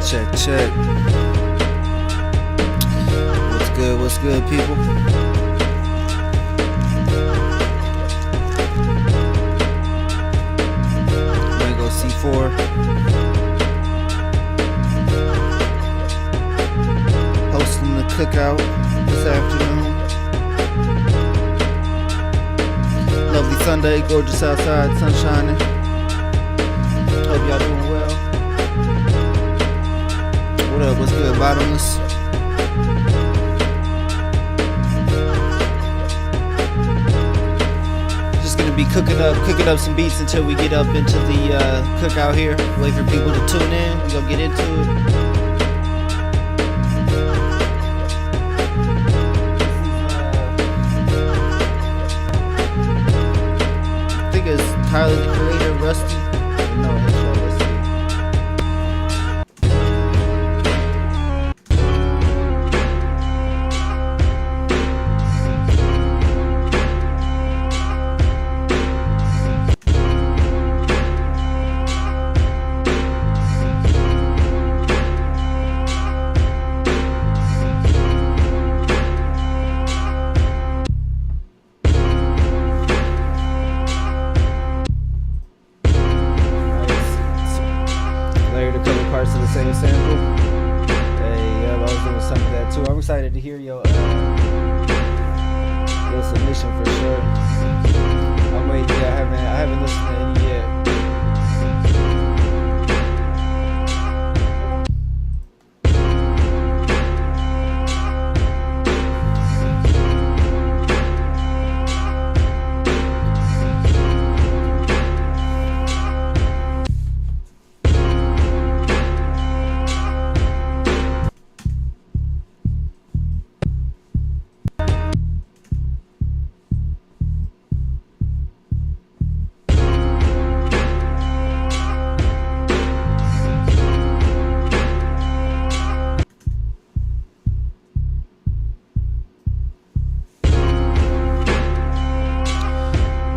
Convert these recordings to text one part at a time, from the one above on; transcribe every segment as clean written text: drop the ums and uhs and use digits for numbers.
Check, check. What's good, people? Mango C4. Hosting the cookout this afternoon. Lovely Sunday, gorgeous outside, sun shining. Hope y'all doing well. What up? What's good, Bottomless? Just gonna be cooking up some beats until we get up into the cookout here. Wait for people to tune in. We gonna get into it. I think it's Tyler the Creator, Rusty. No, that's right. Let's see. Parts of the same sample. Hey, I was doing some of that too. I'm excited to hear your submission for sure. I'm waiting. Yeah, I haven't listened to any yet.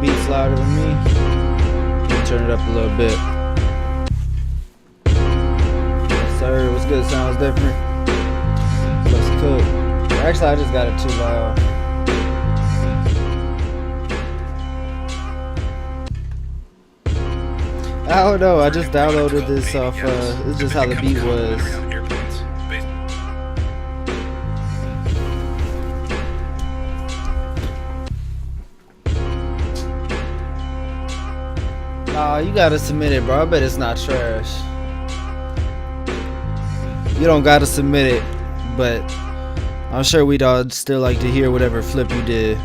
Beats louder than me. Turn it up a little bit. Yes, sir. What's good? Sounds different. Let's cook. Actually, I just got it too loud. I don't know. I just downloaded this off. This is just how the beat was. You gotta submit it, bro. I bet it's not trash. You don't gotta submit it, but I'm sure we'd all still like to hear whatever flip you did.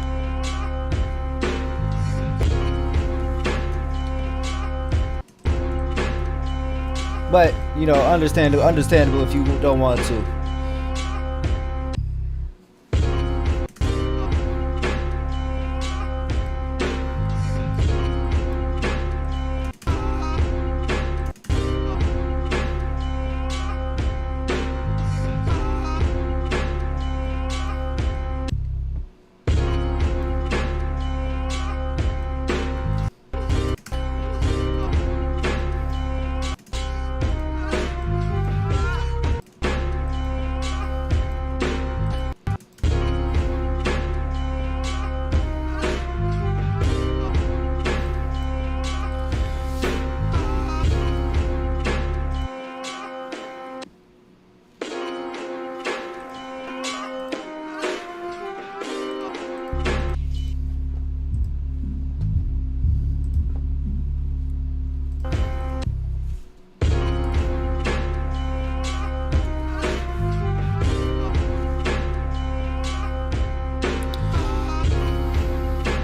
But, you know, understandable if you don't want to.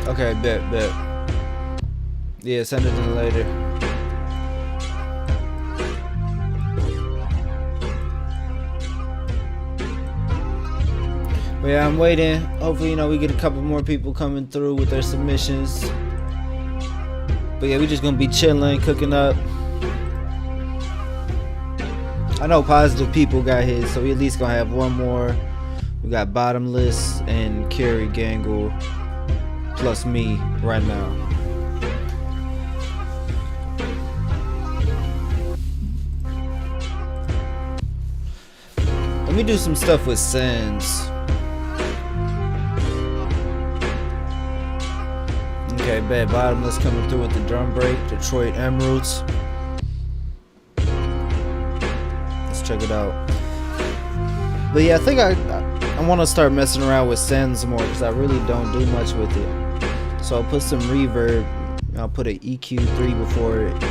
Okay, bet. Yeah, send it in later. But yeah, I'm waiting. Hopefully, you know, we get a couple more people coming through with their submissions. But yeah, we just gonna be chilling, cooking up. I know Positive People got his, so we at least gonna have one more. We got Bottomless and Carrie Gangle plus me right now. Let me do some stuff with sends. Okay, bad. Bottomless coming through with the drum break. Detroit Emeralds. Let's check it out. But yeah, I think I want to start messing around with sends more because I really don't do much with it. So I'll put some reverb. I'll put an EQ3 before it,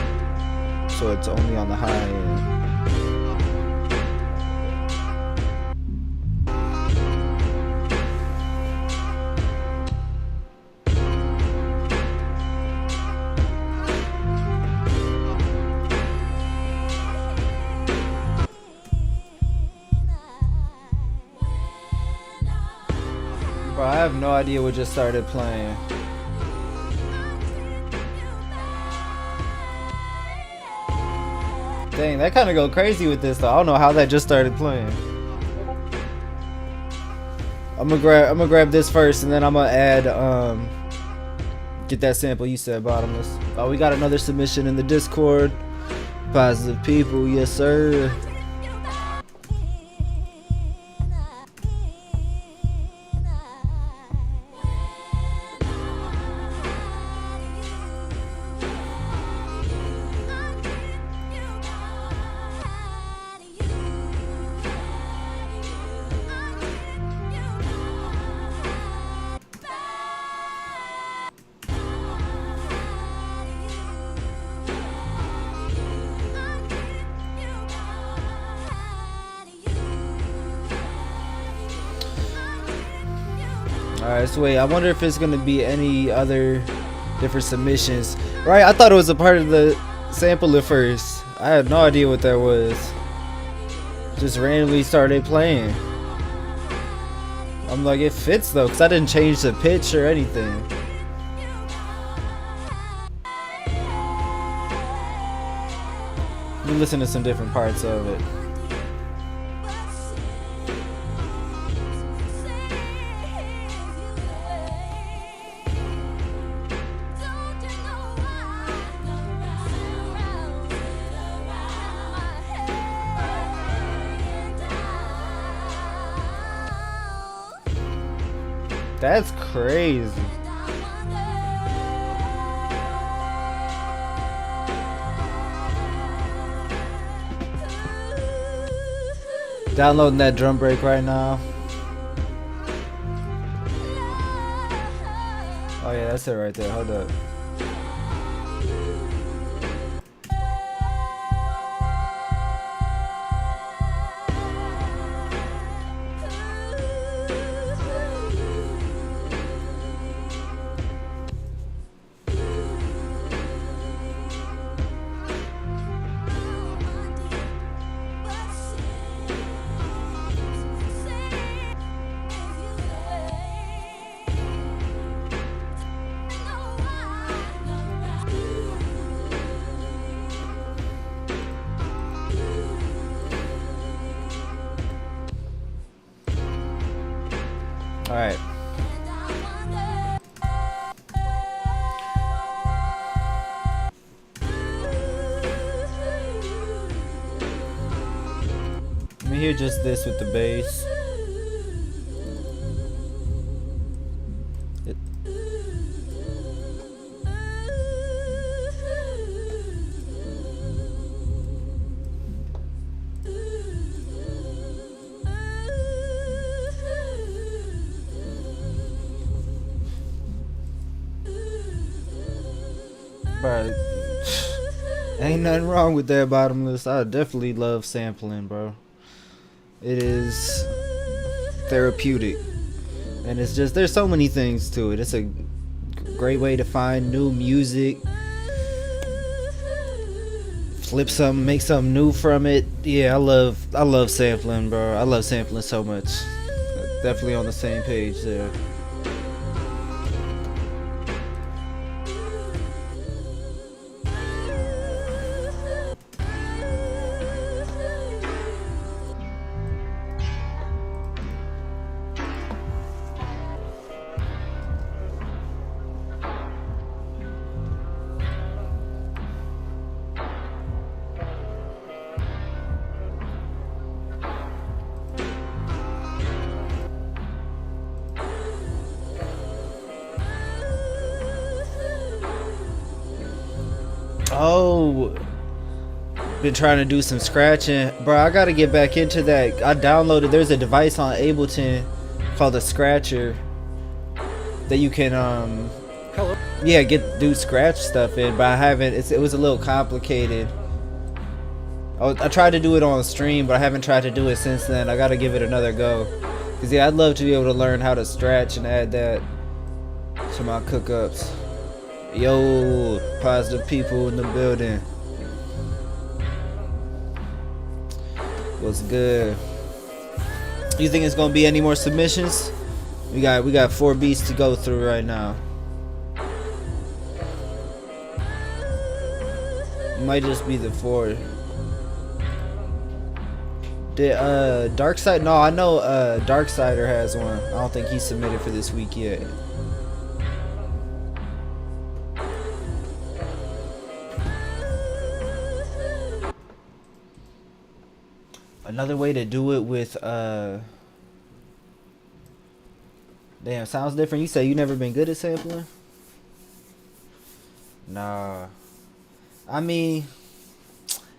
so it's only on the high end. Bro, I have no idea what just started playing. Dang, that kind of go crazy with this though. I don't know how that just started playing. I'm gonna grab this first, and then I'm gonna add get that sample you said, Bottomless. Oh, we got another submission in the Discord. Positive people, yes sir. Alright, so wait, I wonder if it's gonna be any other different submissions. Right, I thought it was a part of the sample at first. I had no idea what that was. Just randomly started playing. I'm like, it fits though, because I didn't change the pitch or anything. Let me listen to some different parts of it. That's crazy. Downloading that drum break right now. Oh yeah, that's it right there. Hold up. All right. Let me hear just this with the bass. Bro, ain't nothing wrong with that, Bottomless. I definitely love sampling, bro. It is therapeutic, and it's just, there's so many things to it. It's a great way to find new music, flip something, make something new from it. Yeah, I love sampling, bro. I love sampling so much. Definitely on the same page there. Oh, been trying to do some scratching, bro. I gotta get back into that. I downloaded. There's a device on Ableton called a scratcher that you can Hello. yeah, do scratch stuff in, but I haven't. It was a little complicated. I tried to do it on stream, but I haven't tried to do it since then. I gotta give it another go. Cause yeah, I'd love to be able to learn how to scratch and add that to my cookups. Yo, positive people in the building. What's good? You think it's gonna be any more submissions? We got 4 beats to go through right now. Might just be the 4. Did Darkside? No, I know Darksider has one. I don't think he's submitted for this week yet. Another way to do it with damn, sounds different. You say you never been good at sampling? Nah. I mean,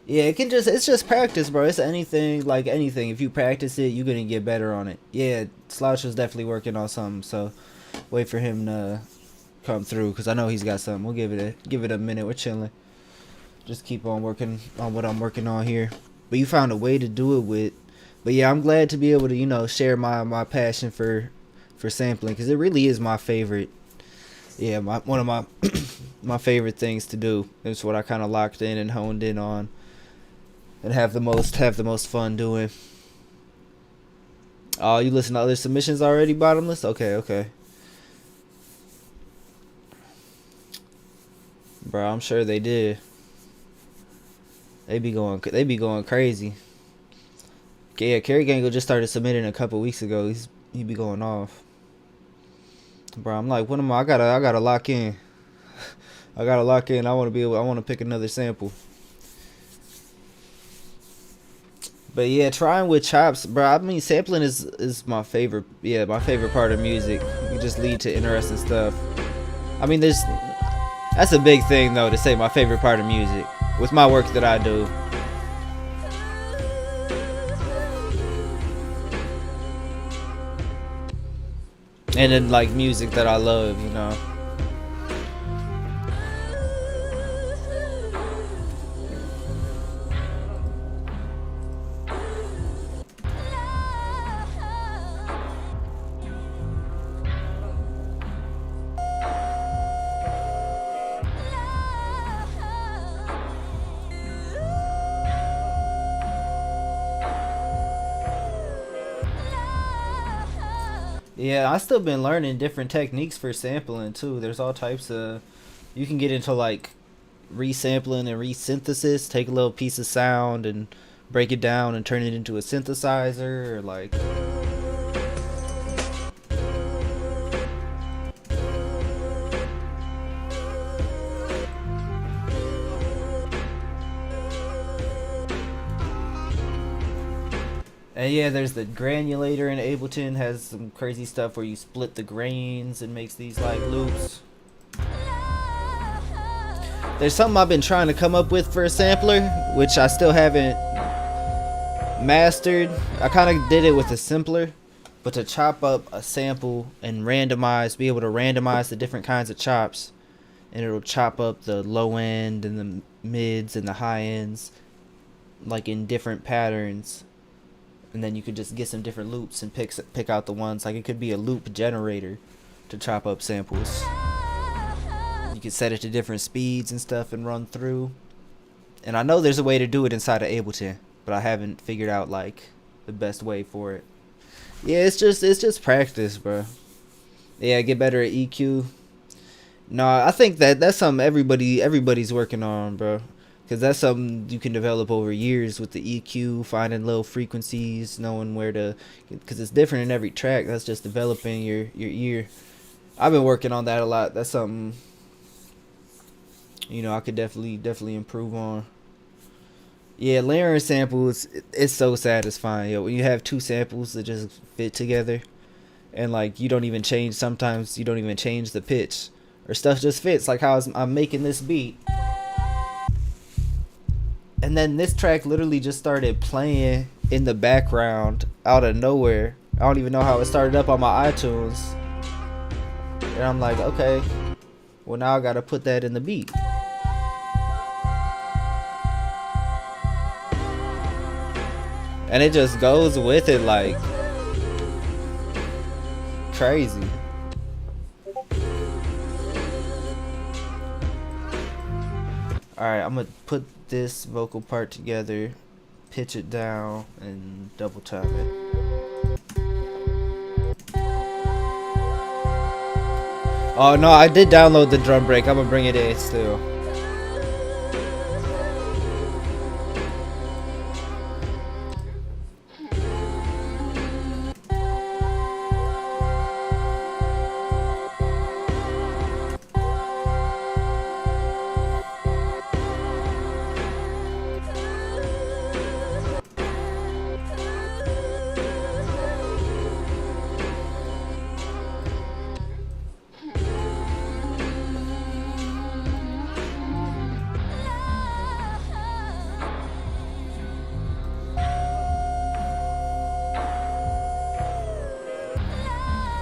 yeah, it's just practice, bro. It's anything, like anything. If you practice it, you're gonna get better on it. Yeah, Slouch was definitely working on something, so wait for him to come through, cause I know he's got something. We'll give it a minute. We're chilling. Just keep on working on what I'm working on here. But you found a way to do it with. But yeah, I'm glad to be able to, you know, share my passion for sampling, because it really is my favorite. Yeah, one of my my favorite things to do. It's what I kind of locked in and honed in on, and have the most fun doing. Oh, you listen to other submissions already, Bottomless? Okay. Bro, I'm sure they did. They be going crazy. Yeah, Kerry Gangle just started submitting a couple weeks ago. He be going off. Bro, I'm like, what am I gotta lock in. I gotta lock in. I want to pick another sample. But yeah, trying with chops, bro. I mean, sampling is my favorite. Yeah, my favorite part of music. You just lead to interesting stuff. I mean, that's a big thing though, to say my favorite part of music with my work that I do. And then like music that I love, you know. Yeah, I still been learning different techniques for sampling too. There's all types of, you can get into like resampling and resynthesis, take a little piece of sound and break it down and turn it into a synthesizer, or like and yeah, there's the granulator in Ableton, has some crazy stuff where you split the grains and makes these like loops. There's something I've been trying to come up with for a sampler, which I still haven't mastered. I kind of did it with a simpler, but to chop up a sample and be able to randomize the different kinds of chops, and it'll chop up the low end and the mids and the high ends like in different patterns. And then you could just get some different loops and pick out the ones. Like it could be a loop generator to chop up samples. You could set it to different speeds and stuff and run through. And I know there's a way to do it inside of Ableton, but I haven't figured out like the best way for it. Yeah, it's just practice, bro. Yeah, get better at EQ. No, I think that's something everybody's working on, bro. Because that's something you can develop over years with the EQ, finding low frequencies, knowing where to, because it's different in every track. That's just developing your ear. I've been working on that a lot. That's something, you know, I could definitely improve on. Yeah, layering samples, it's so satisfying. Yo, when you have 2 samples that just fit together, and like sometimes you don't even change the pitch, or stuff just fits. Like how I'm making this beat. And then this track literally just started playing in the background out of nowhere. I don't even know how it started up on my iTunes. And I'm like, okay, well now I gotta put that in the beat. And it just goes with it like crazy. Alright, I'm gonna put this vocal part together, pitch it down, and double time it. Oh no, I did download the drum break. I'm gonna bring it in still.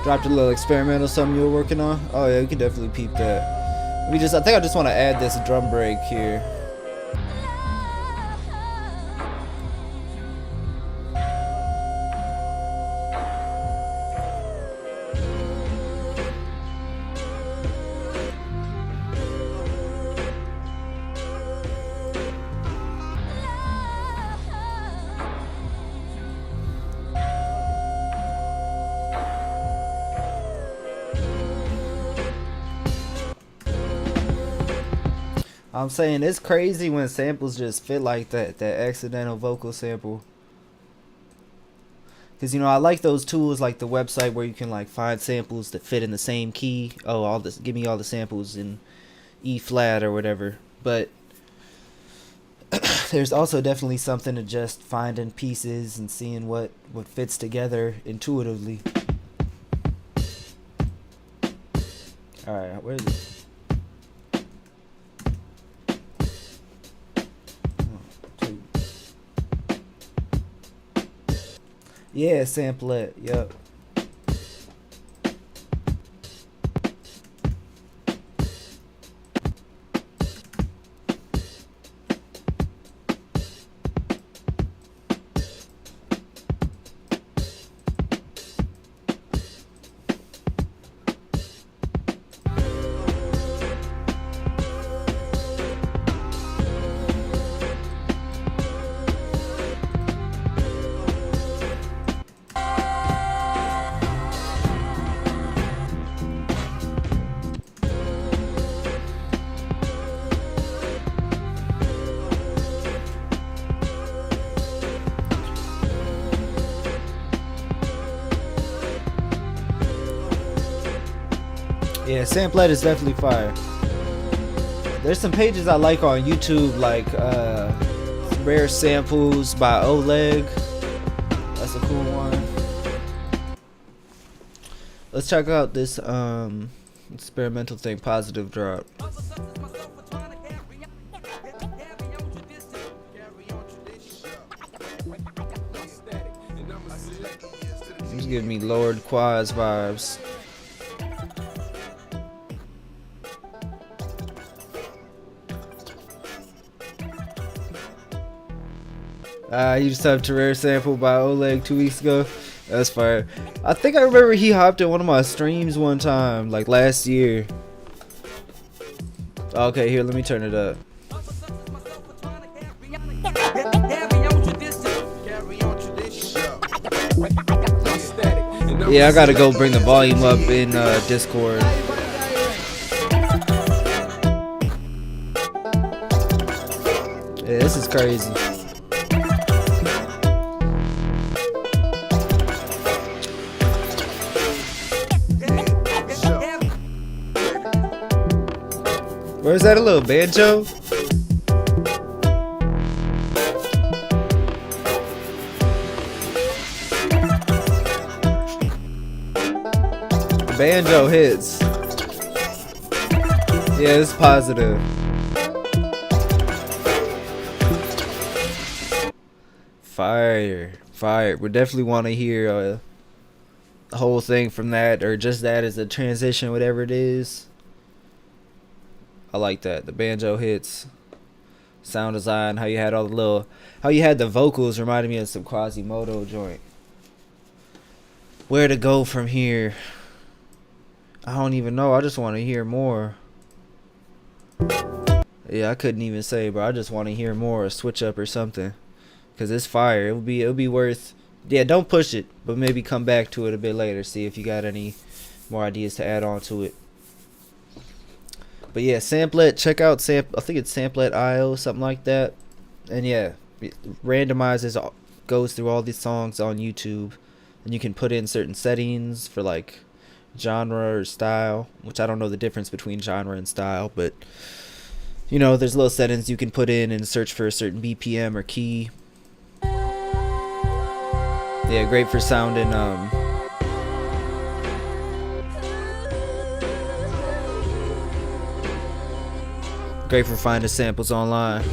Dropped a little experimental something you were working on. Oh yeah, you can definitely peep that. I think I just want to add this drum break here. I'm saying it's crazy when samples just fit like that, that accidental vocal sample. Cause you know I like those tools like the website where you can like find samples that fit in the same key. Oh, all this, give me all the samples in E flat or whatever. But there's also definitely something to just finding pieces and seeing what fits together intuitively. All right, where is it? Yeah, sample it. Yep. Yeah, Samplet is definitely fire. There's some pages I like on YouTube, like Rare Samples by Oleg. That's a cool one. Let's check out this experimental thing, Positive Drop. He's giving me Lord Quaz vibes. I used to have Terrare Sample by Oleg 2 weeks ago. That's fire. I think I remember he hopped in one of my streams one time, like last year. Okay, here, let me turn it up. Yeah, I gotta go bring the volume up in Discord. Yeah, this is crazy. Where's that, a little banjo? The banjo hits. Yeah, it's positive. Fire, fire. We definitely want to hear the whole thing from that, or just that as a transition, whatever it is. I like that. The banjo hits, sound design, how you had all the little, how you had the vocals reminded me of some Quasimodo joint. Where to go from here? I don't even know. I just want to hear more. Yeah, I couldn't even say, bro. I just want to hear more, a switch up or something, cause it's fire. It'll be worth. Yeah, don't push it, but maybe come back to it a bit later. See if you got any more ideas to add on to it. But yeah, Samplet. Check out I think it's Samplet.io, something like that. And yeah, it randomizes, goes through all these songs on YouTube, and you can put in certain settings for like genre or style, which I don't know the difference between genre and style, but you know, there's little settings you can put in and search for a certain BPM or key. Yeah, great for sounding great for finding samples online.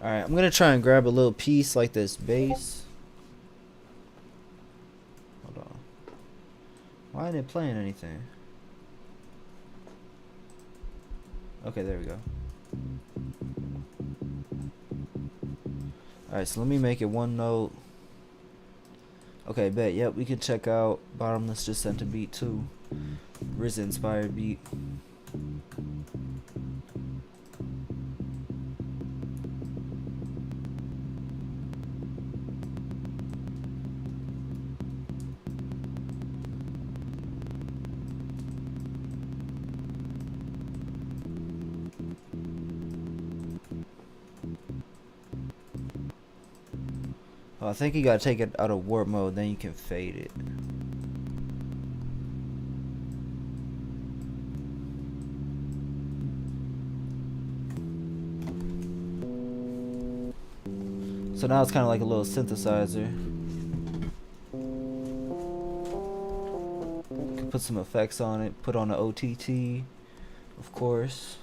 Alright, I'm gonna try and grab a little piece like this bass. Hold on. Why ain't it playing anything? Okay, there we go. Alright, so let me make it one note. Okay, bet. Yep, we can check out Bottomless just sent a beat too. RZA inspired beat. Oh, I think you gotta take it out of warp mode, then you can fade it. So now it's kind of like a little synthesizer. You can put some effects on it, put on the OTT, of course.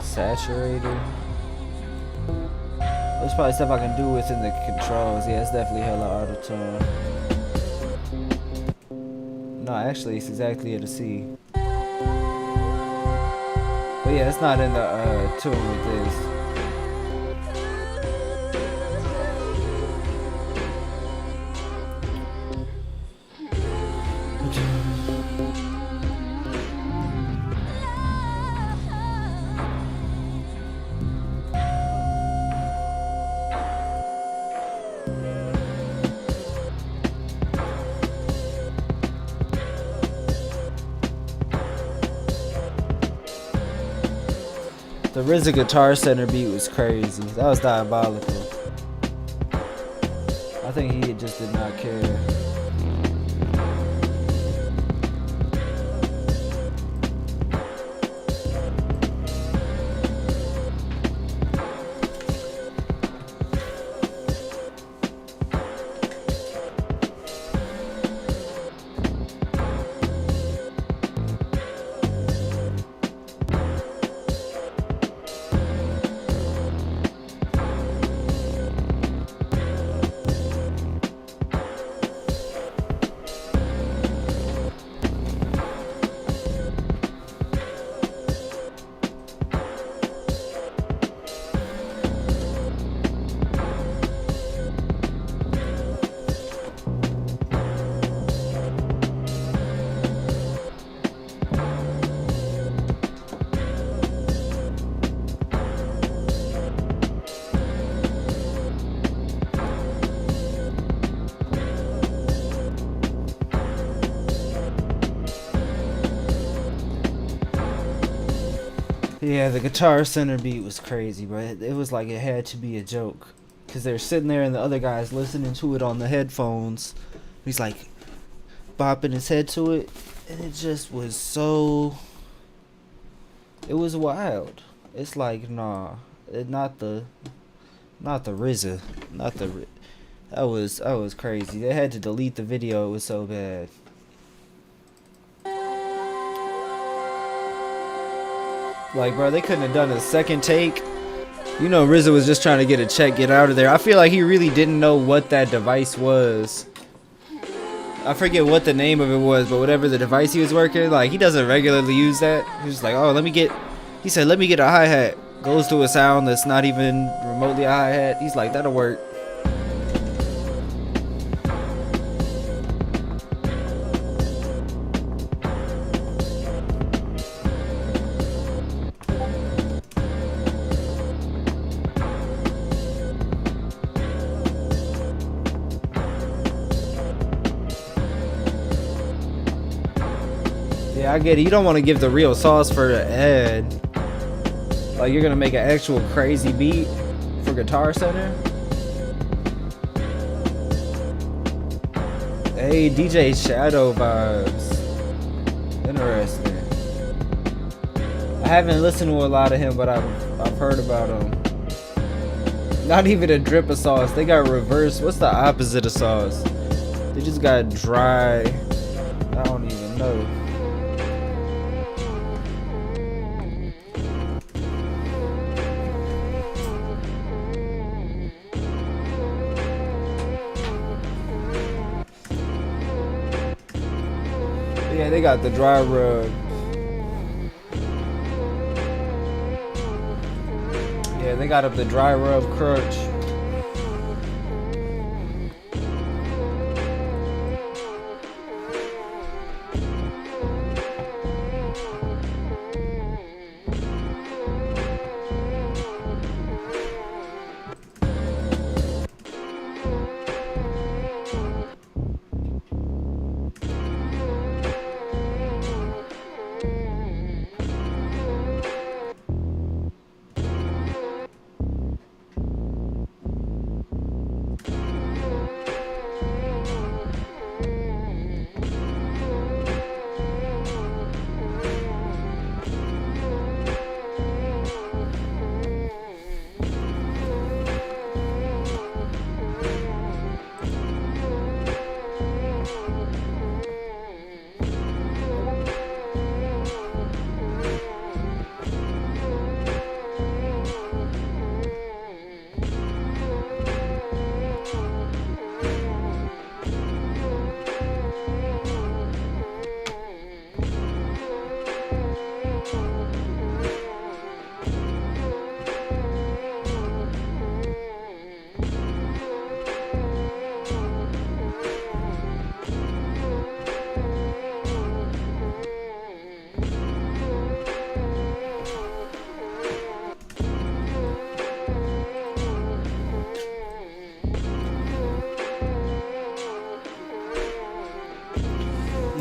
Saturated. There's probably stuff I can do within the controls. Yeah, it's definitely hella auto-tune. No, actually, it's exactly at a C. But yeah, it's not in the tune with this. The RZA Guitar Center beat was crazy. That was diabolical. I think he just did not care. Yeah, the Guitar Center beat was crazy, but it was like it had to be a joke. Because they're sitting there and the other guy's listening to it on the headphones. He's like bopping his head to it. And it just was so... It was wild. It's like, nah. Not the RZA. That was crazy. They had to delete the video. It was so bad. Like, bro, they couldn't have done a second take. You know, RZA was just trying to get a check, get out of there. I feel like he really didn't know what that device was. I forget what the name of it was, but whatever the device he was working, like, he doesn't regularly use that. He was like, oh, he said, let me get a hi-hat. Goes to a sound that's not even remotely a hi-hat. He's like, that'll work. Yeah, I get it. You don't want to give the real sauce for the ad. Like, you're gonna make an actual crazy beat for Guitar Center? Hey, DJ Shadow vibes. Interesting. I haven't listened to a lot of him, but I've heard about him. Not even a drip of sauce. They got reverse. What's the opposite of sauce? They just got dry. I don't even know. Yeah, they got the dry rub. Yeah, they got up the dry rub crunch.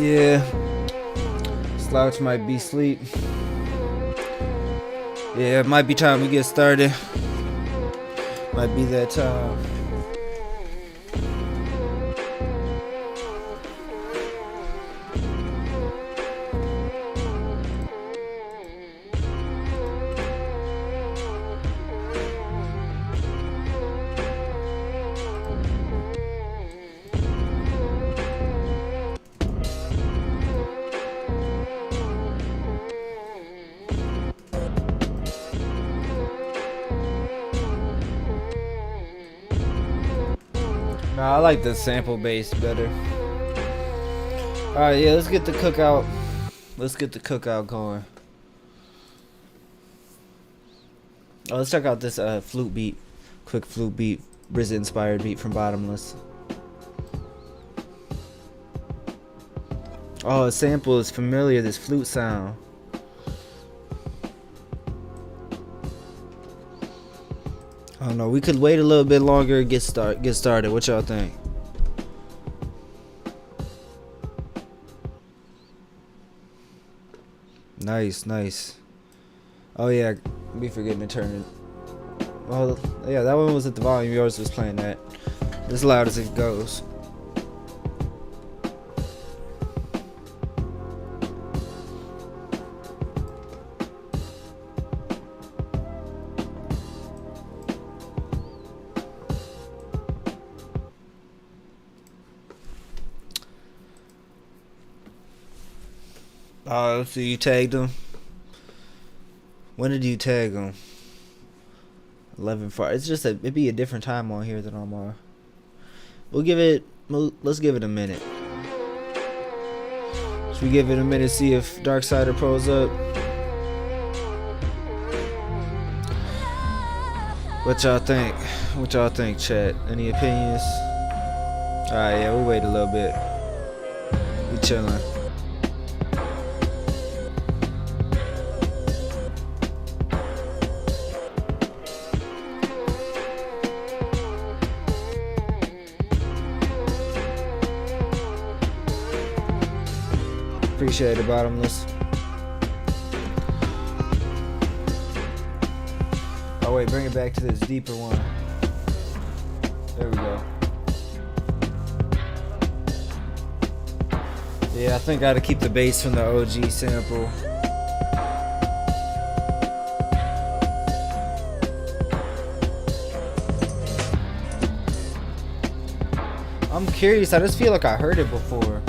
Yeah, Slouch might be asleep. Yeah, it might be time we get started. Might be that time. Nah, I like the sample bass better. Alright, yeah, let's get the cookout. Let's get the cookout going. Oh, let's check out this flute beat. Quick flute beat. RZA inspired beat from Bottomless. Oh, the sample is familiar, this flute sound. I don't know, we could wait a little bit longer and get started. What y'all think? Nice, nice. Oh yeah, be forgetting to turn it. Oh yeah, that one was at the volume. Yours was playing that as loud as it goes. Oh, so you tagged him? When did you tag him? 11:04. It's just it'd be a different time on here than on my. Let's give it a minute. Should we give it a minute, see if Darksider pulls up? What y'all think? What y'all think, chat? Any opinions? Alright, yeah, we'll wait a little bit. We chilling. Appreciate it, Bottomless. Oh wait, bring it back to this deeper one. There we go. Yeah, I think I gotta keep the bass from the OG sample. I'm curious, I just feel like I heard it before.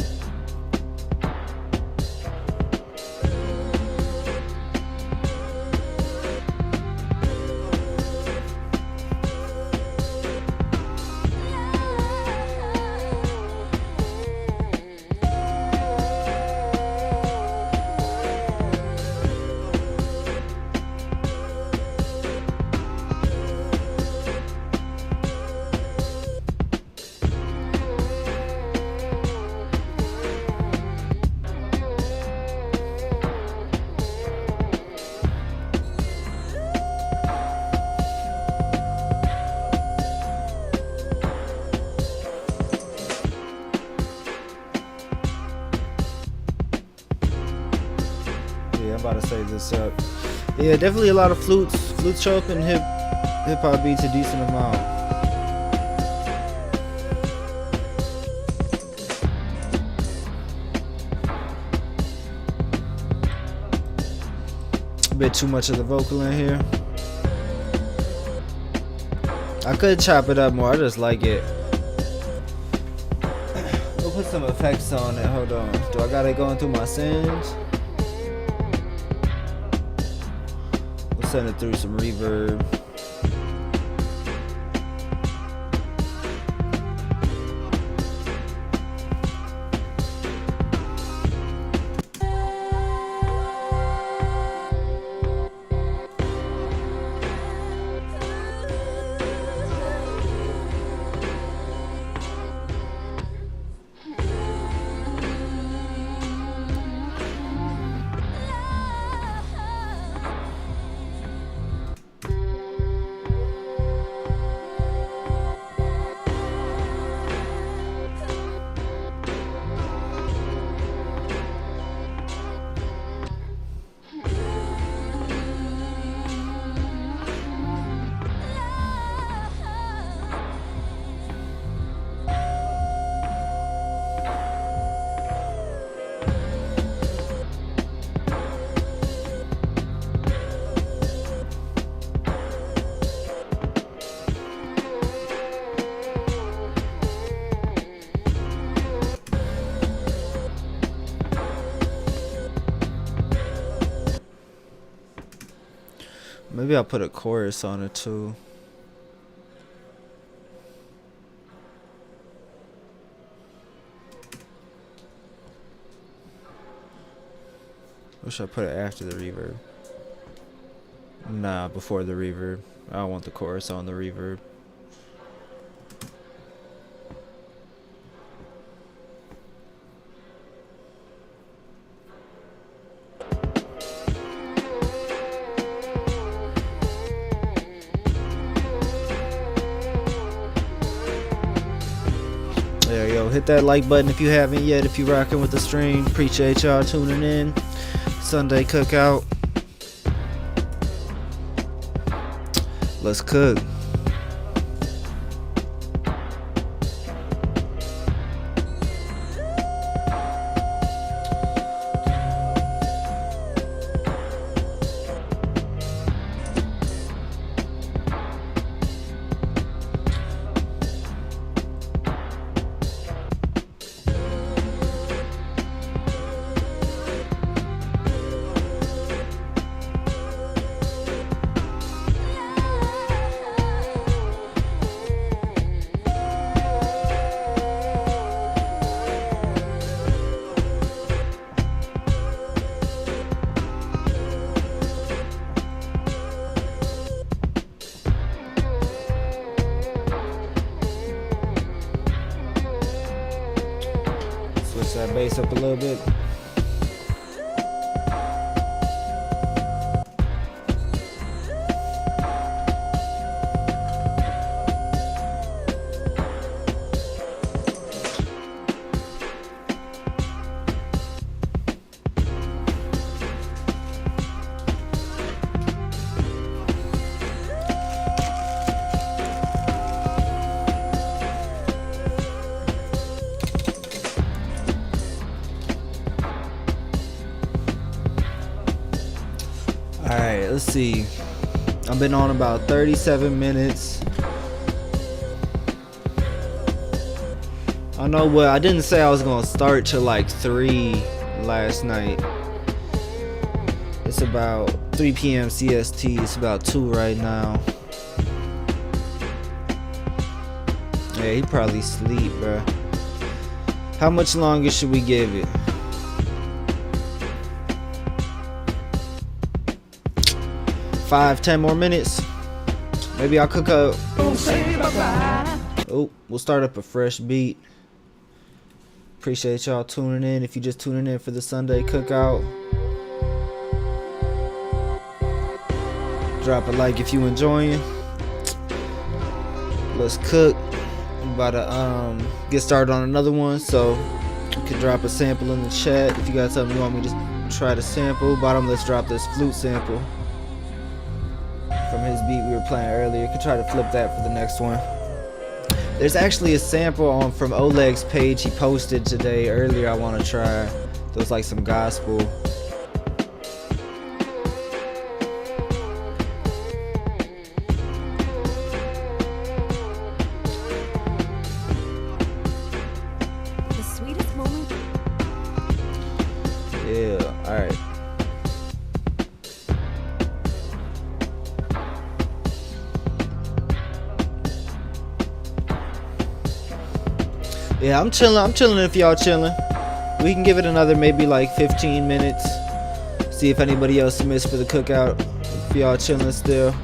I'm about to save this up. Yeah, definitely a lot of flutes. Flutes show up in hip hop beats a decent amount. A bit too much of the vocal in here. I could chop it up more. I just like it. We'll put some effects on it. Hold on. Do I got it going through my sends? Send it through some reverb. Maybe I'll put a chorus on it too. Or should I put it after the reverb? Nah, before the reverb. I don't want the chorus on the reverb. There you go. Hit that like button if you haven't yet. If you're rocking with the stream, appreciate y'all tuning in. Sunday Cookout. Let's cook. Switch that bass up a little bit. Alright, let's see. I've been on about 37 minutes. I know what I didn't say I was gonna start till like 3 last night. It's about 3 p.m. CST. It's about 2 right now. Yeah, he probably sleep, bro. How much longer should we give it? 5-10 more minutes. Maybe I'll cook up. Oh, we'll start up a fresh beat. Appreciate y'all tuning in. If you just tuning in for the Sunday cookout, drop a like if you enjoying. Let's cook. I'm about to get started on another one, so you can drop a sample in the chat if you got something you want me to try to sample. Bottom, let's drop this flute sample from his beat we were playing earlier. Could try to flip that for the next one. There's actually a sample from Oleg's page he posted today earlier I want to try. It was like some gospel. The sweetest moment. Yeah, alright. Yeah, I'm chilling if y'all chilling. We can give it another maybe like 15 minutes. See if anybody else missed for the cookout. If y'all chilling still.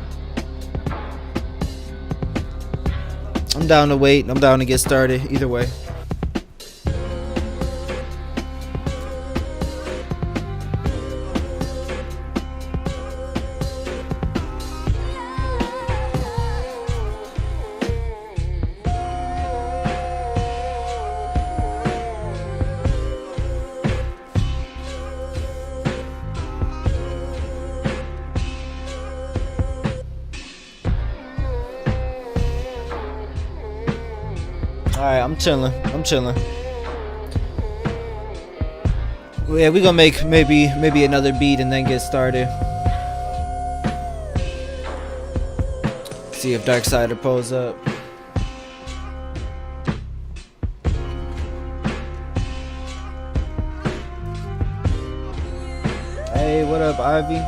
I'm down to wait. I'm down to get started. Either way. Alright, I'm chilling. Yeah, we gonna make maybe another beat and then get started. See if Darksider pulls up. Hey, what up, Ivy?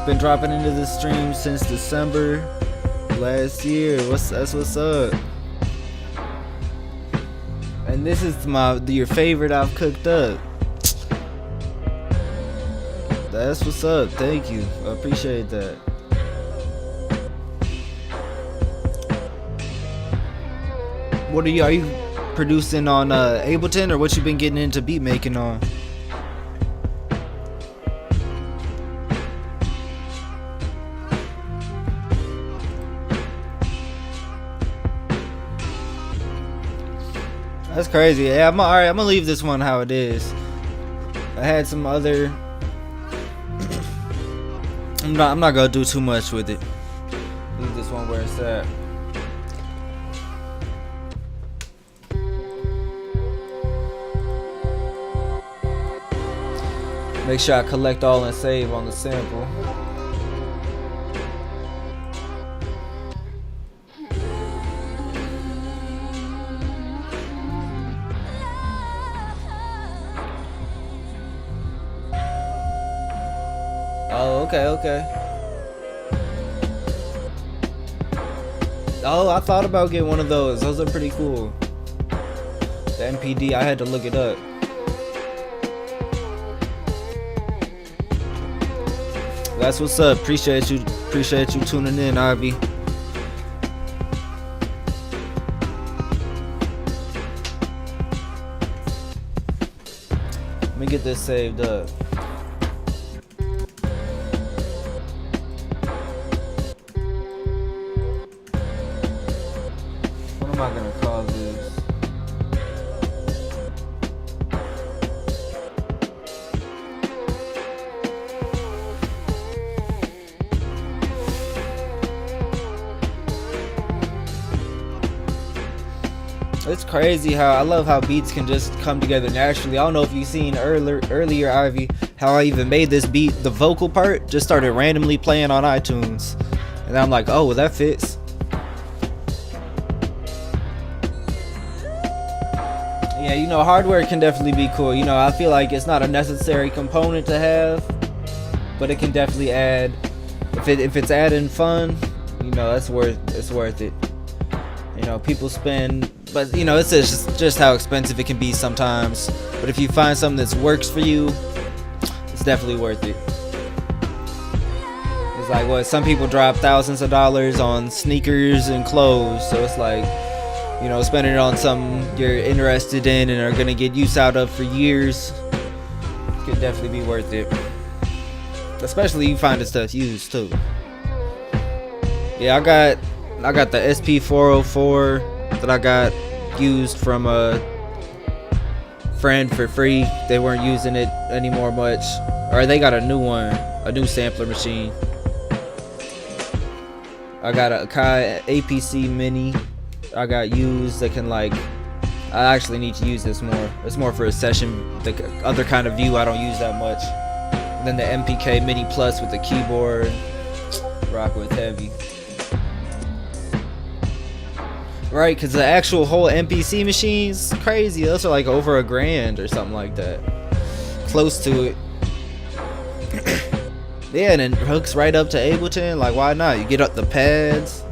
Been dropping into the stream since December last year. That's what's up. And this is your favorite I've cooked up. That's what's up. Thank you. I appreciate that. What are you producing on Ableton, or what you been getting into beat making on? That's crazy. Yeah, alright, I'm gonna leave this one how it is. I had some other I'm not gonna do too much with it. Leave this one where it's at. Make sure I collect all and save on the sample. Oh, okay. Oh, I thought about getting one of those. Those are pretty cool. The MPD, I had to look it up. That's what's up. Appreciate you tuning in, Ivy. Let me get this saved up. What am I gonna call this? It's crazy how I love how beats can just come together naturally. I don't know if you've seen earlier, Ivy, how I even made this beat. The vocal part just started randomly playing on iTunes, and I'm like, oh, well, that fits. Yeah, you know, hardware can definitely be cool. You know, I feel like it's not a necessary component to have, but it can definitely add. If it's adding fun, you know, it's worth it. You know, people spend, but you know, it's just how expensive it can be sometimes. But if you find something that works for you, it's definitely worth it. It's like what some people drop thousands of dollars on sneakers and clothes, so it's like, you know, spending it on something you're interested in and are gonna get use out of for years could definitely be worth it. Especially you find the stuff used too. Yeah, I got the SP404 that I got used from a friend for free. They weren't using it anymore much, or they got a new one, a new sampler machine. I got a Kai APC Mini I got used that can, like, I actually need to use this more. It's more for a session, the other kind of view I don't use that much. And then the MPK Mini Plus with the keyboard, rock with heavy. Right, because the actual whole MPC machine's crazy. Those are like over $1,000 or something like that. Close to it. Yeah, and it hooks right up to Ableton. Like, why not? You get up the pads.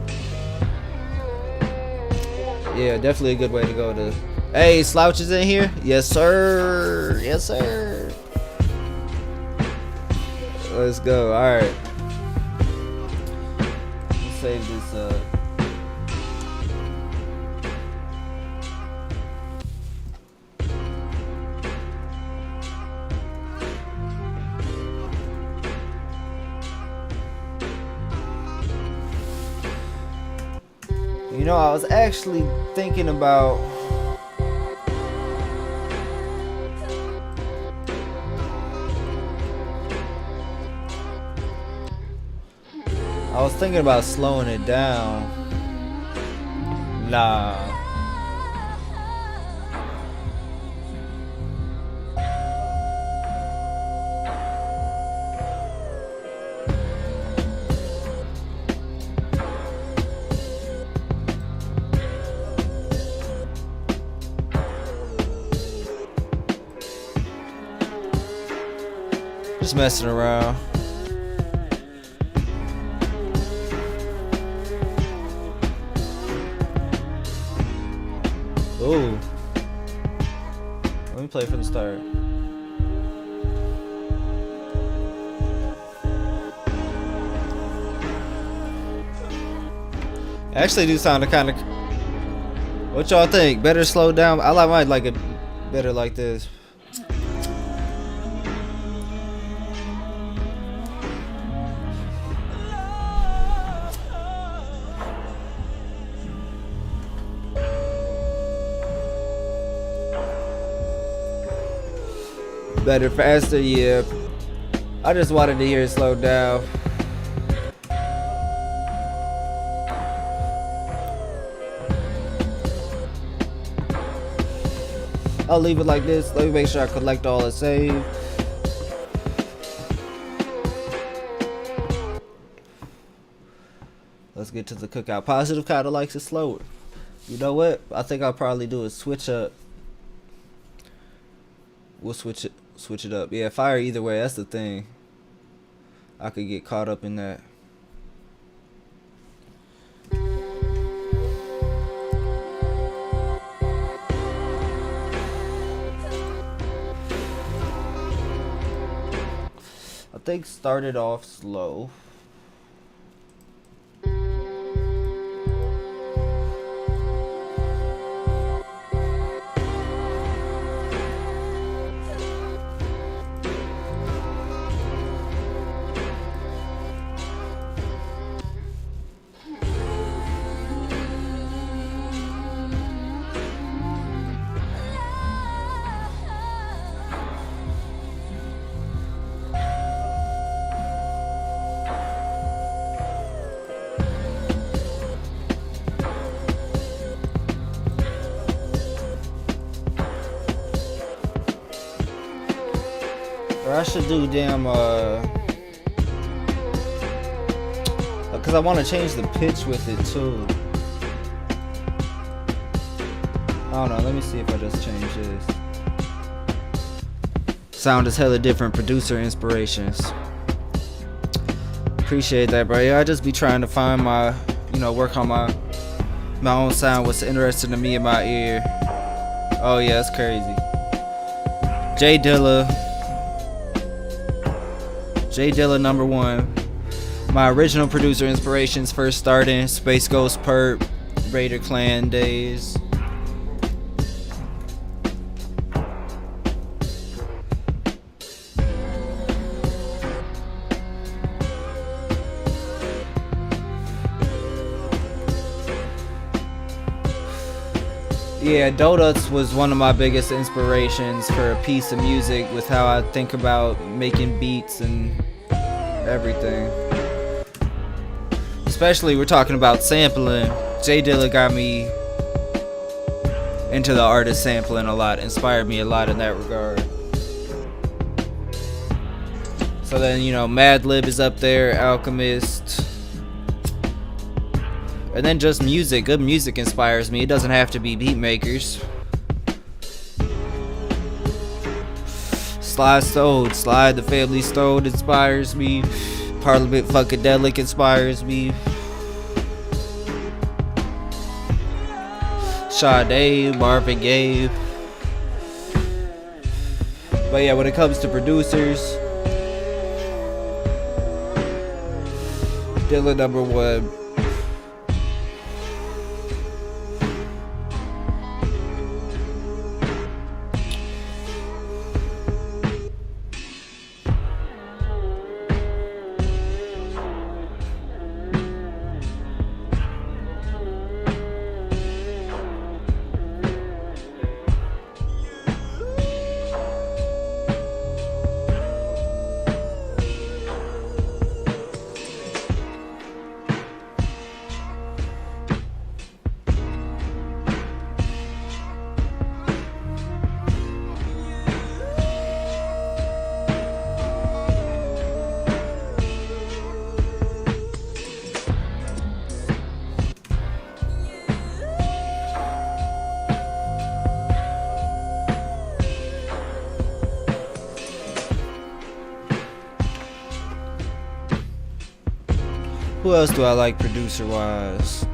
Yeah, definitely a good way to go to. Hey, Slouch is in here? Yes, sir. Yes, sir. Let's go. Alright. Let's save this up. You know, I was actually thinking about slowing it down. Nah. Just messing around. Ooh. Let me play from the start. Actually do sound kind of. What y'all think? Better slow down? I might like it better like this. Better, faster, yeah. I just wanted to hear it slow down. I'll leave it like this. Let me make sure I collect all the save. Let's get to the cookout. Positive kind of likes it slower. You know what? I think I'll probably do a switch up. We'll switch it up. Yeah, fire either way. That's the thing. I could get caught up in that. I think started off slow. Or I should do damn because I want to change the pitch with it too. I don't know, let me see if I just change this. Sound is hella different, producer inspirations. Appreciate that, bro. Yeah, I just be trying to find my, work on my own sound, what's interesting to me in my ear. Oh yeah, that's crazy. J Dilla #1. My original producer inspirations first starting Space Ghost Perp, Raider Clan days. Yeah, Donuts was one of my biggest inspirations for a piece of music with how I think about making beats and everything. Especially we're talking about sampling. J Dilla got me into the artist sampling a lot, inspired me a lot in that regard. So then, Madlib is up there, Alchemist. And then just music. Good music inspires me. It doesn't have to be beat makers. Slide the Family Stone inspires me. Parliament Funkadelic inspires me. Sade, Marvin Gaye. But yeah, when it comes to producers, Dilla #1. Who else do I like producer wise?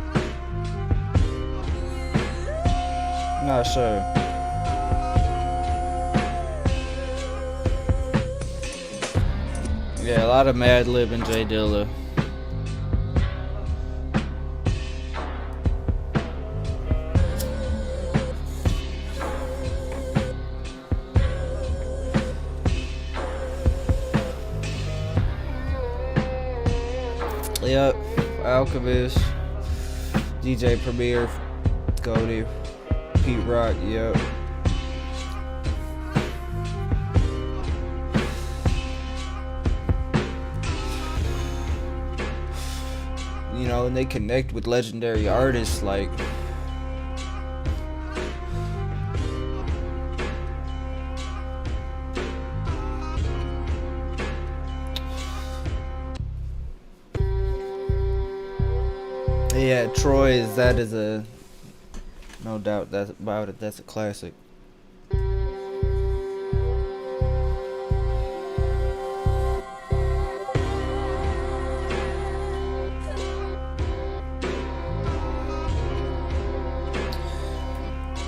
Not sure. Yeah, a lot of Madlib and J Dilla. Yep, Alchemist, DJ Premier, Cody, Pete Rock, yep. And they connect with legendary artists like Yeah, Troy's, that is a, no doubt that's about it. That's a classic.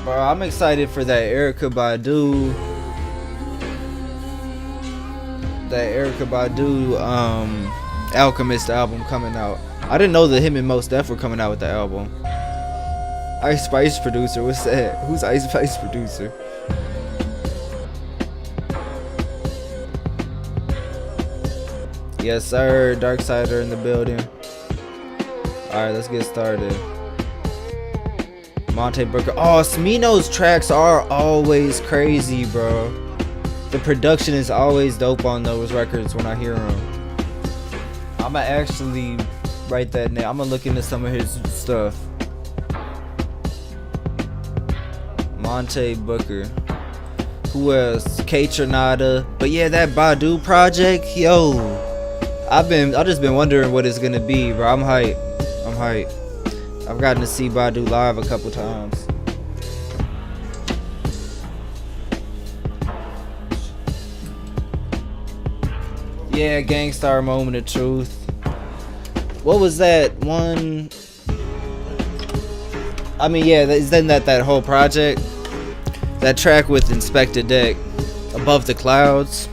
Bro, I'm excited for that Erykah Badu Alchemist album coming out. I didn't know that him and Mos Def were coming out with the album. Ice Spice producer, what's that? Who's Ice Spice producer? Yes sir, Darksider in the building. Alright, let's get started. Monte Booker. Oh, Smino's tracks are always crazy, bro. The production is always dope on those records when I hear them. I'ma actually write that name. I'ma look into some of his stuff. Monte Booker. Who else? K Tronada. But yeah, that Badu project, yo. I've just been wondering what it's gonna be, bro. I'm hyped. I've gotten to see Badu live a couple times. Yeah, Gangstar Moment of Truth. What was that one? I mean, yeah, isn't that whole project? That track with Inspector Deck, Above the Clouds.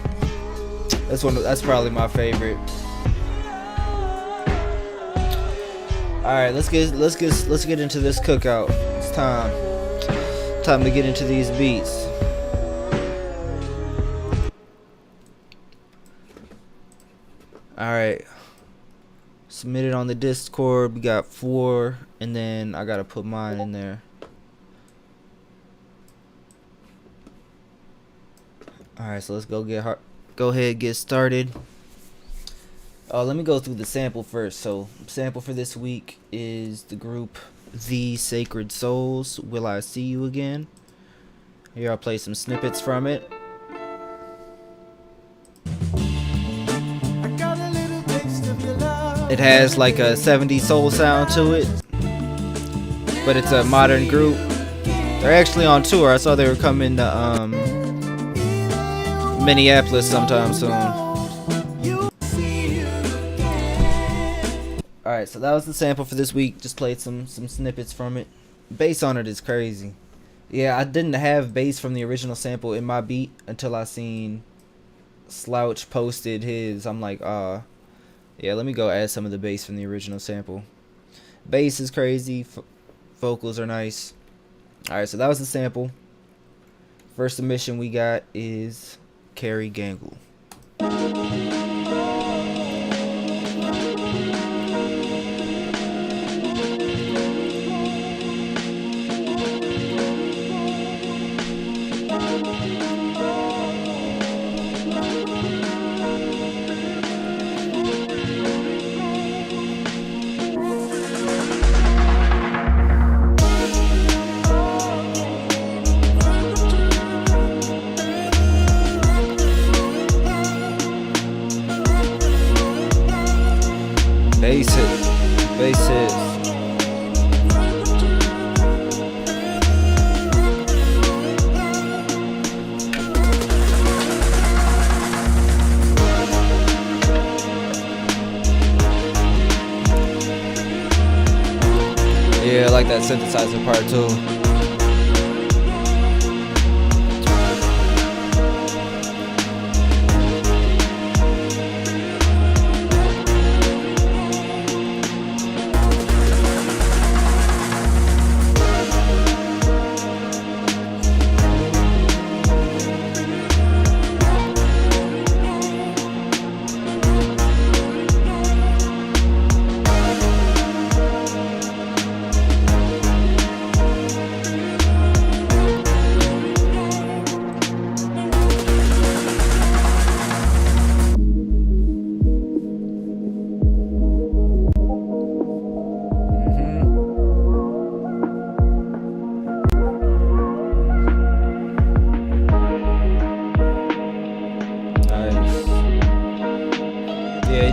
That's probably my favorite. All right, let's get into this cookout. It's time to get into these beats. All right, submit it on the Discord. We got 4, and then I gotta put mine in there. All right, so let's go ahead get started. Let me go through the sample first. So, sample for this week is the group The Sacred Souls, Will I See You Again. Here I'll play some snippets from it. It has like a 70s soul sound to it, but it's a modern group. They're actually on tour. I saw they were coming to Minneapolis sometime soon. Alright, so that was the sample for this week. Just played some snippets from it. Bass on it is crazy. Yeah, I didn't have bass from the original sample in my beat until I seen Slouch posted his. I'm like, yeah, let me go add some of the bass from the original sample. Bass is crazy. Vocals are nice. Alright, so that was the sample. First submission we got is Carrie Gangle. Bass hits. Yeah, I like that synthesizer part too.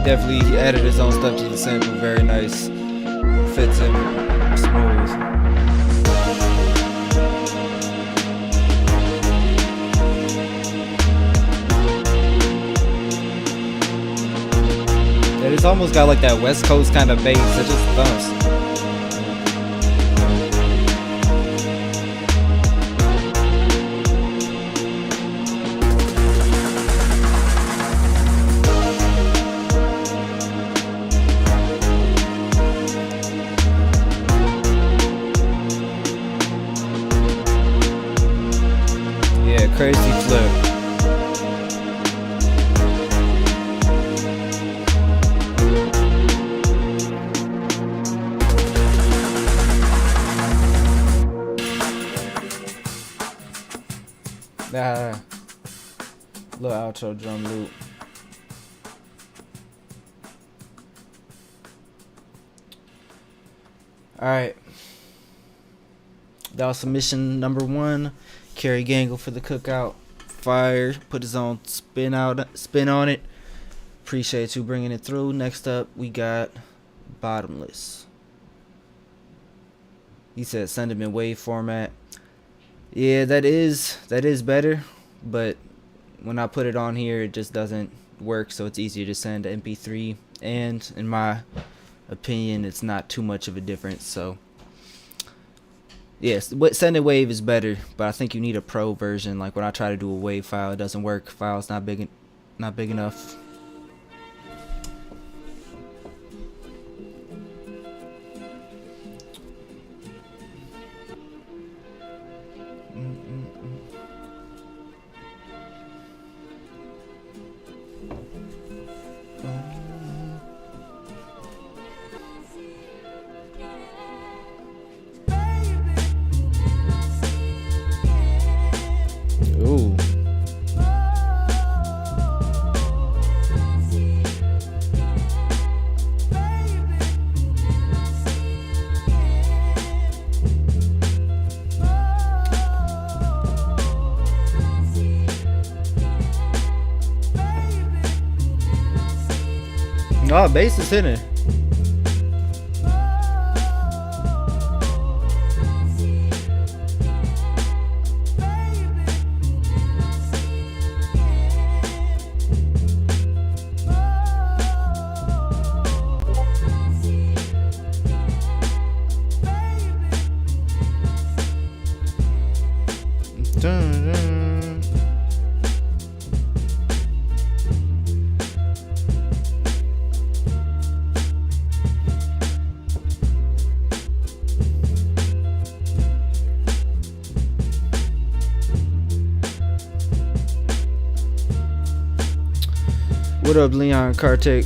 Definitely added his own stuff to the sample. Very nice. Fits it smooth. And it's almost got like that West Coast kind of bass. It just thumps. Yeah, crazy flip. Little outro drum loop. Alright. That was submission number 1. Kerry Gangle for the cookout. Fire. Put his own spin on it. Appreciate you bringing it through. Next up, we got Bottomless. He said send him in wave format. Yeah, that is better, but when I put it on here, it just doesn't work, so it's easier to send to MP3, and in my opinion, it's not too much of a difference. So yes, sending wave is better, but I think you need a pro version. Like when I try to do a wave file, it doesn't work. File's not big enough. Ooh. Oh, bass is hitting. Dun, dun. What up, Leon Kartik?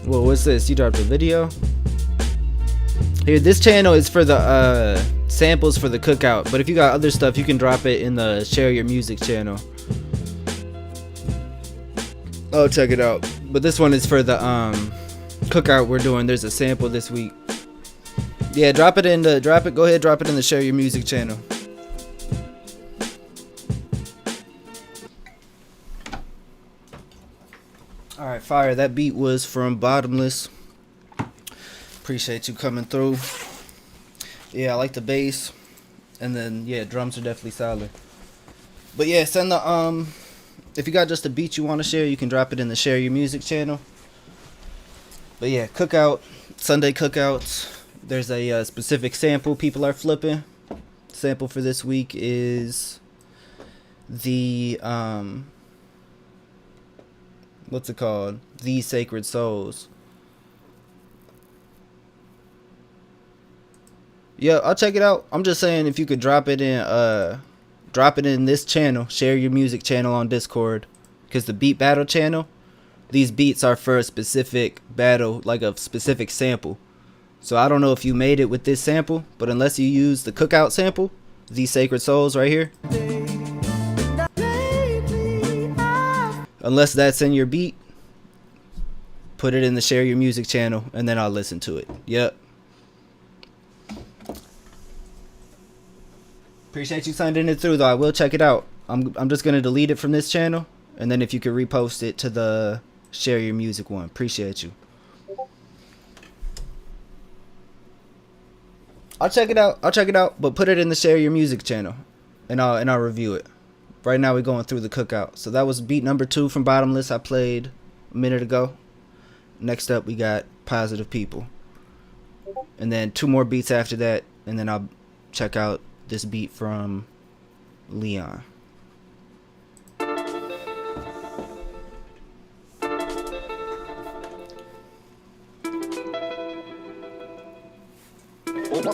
Well, what's this? You dropped a video? Here, this channel is for the samples for the cookout, but if you got other stuff, you can drop it in the Share Your Music channel. Oh, check it out. But this one is for the cookout we're doing. There's a sample this week. Yeah, go ahead, drop it in the Share Your Music channel. Alright, fire. That beat was from Bottomless. Appreciate you coming through. Yeah, I like the bass. And then, yeah, drums are definitely solid. But yeah, send the, if you got just a beat you want to share, you can drop it in the Share Your Music channel. But yeah, cookout, Sunday cookouts. There's a specific sample people are flipping. Sample for this week is the, what's it called? These Sacred Souls. Yeah, I'll check it out. I'm just saying if you could drop it in this channel, Share Your Music channel on Discord, because the beat battle channel, these beats are for a specific battle, like a specific sample. So I don't know if you made it with this sample, but unless you use the cookout sample, These Sacred Souls right here, unless that's in your beat, put it in the Share Your Music channel and then I'll listen to it. Yep. Appreciate you sending it through though. I will check it out. I'm just gonna delete it from this channel, and then if you could repost it to the Share Your Music one. Appreciate you. I'll check it out. I'll check it out. But put it in the Share Your Music channel, and I'll review it. Right now we're going through the Cookout. So that was beat number 2 from Bottomless. I played a minute ago. Next up we got Positive People, and then 2 more beats after that, and then I'll check out this beat from Leon.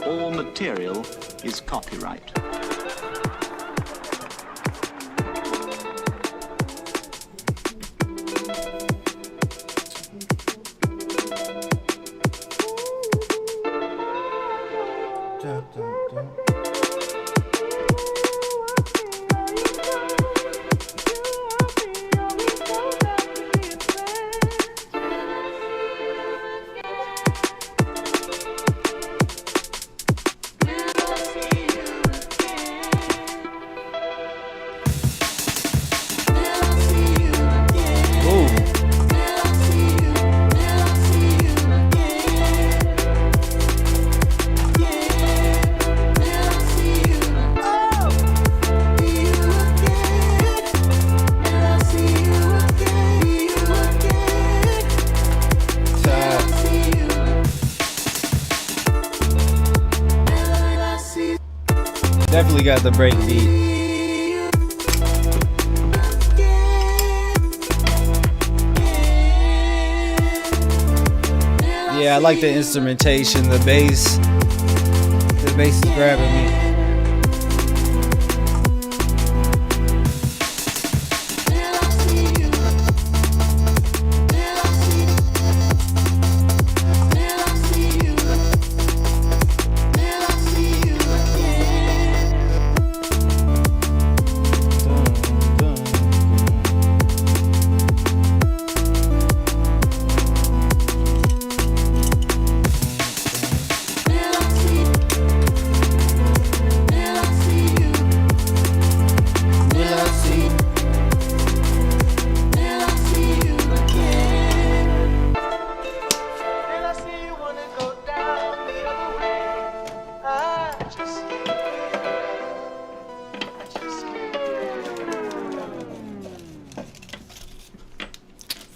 All material is copyright. Definitely got the break beat. Yeah, I like the instrumentation, the bass. The bass is grabbing me.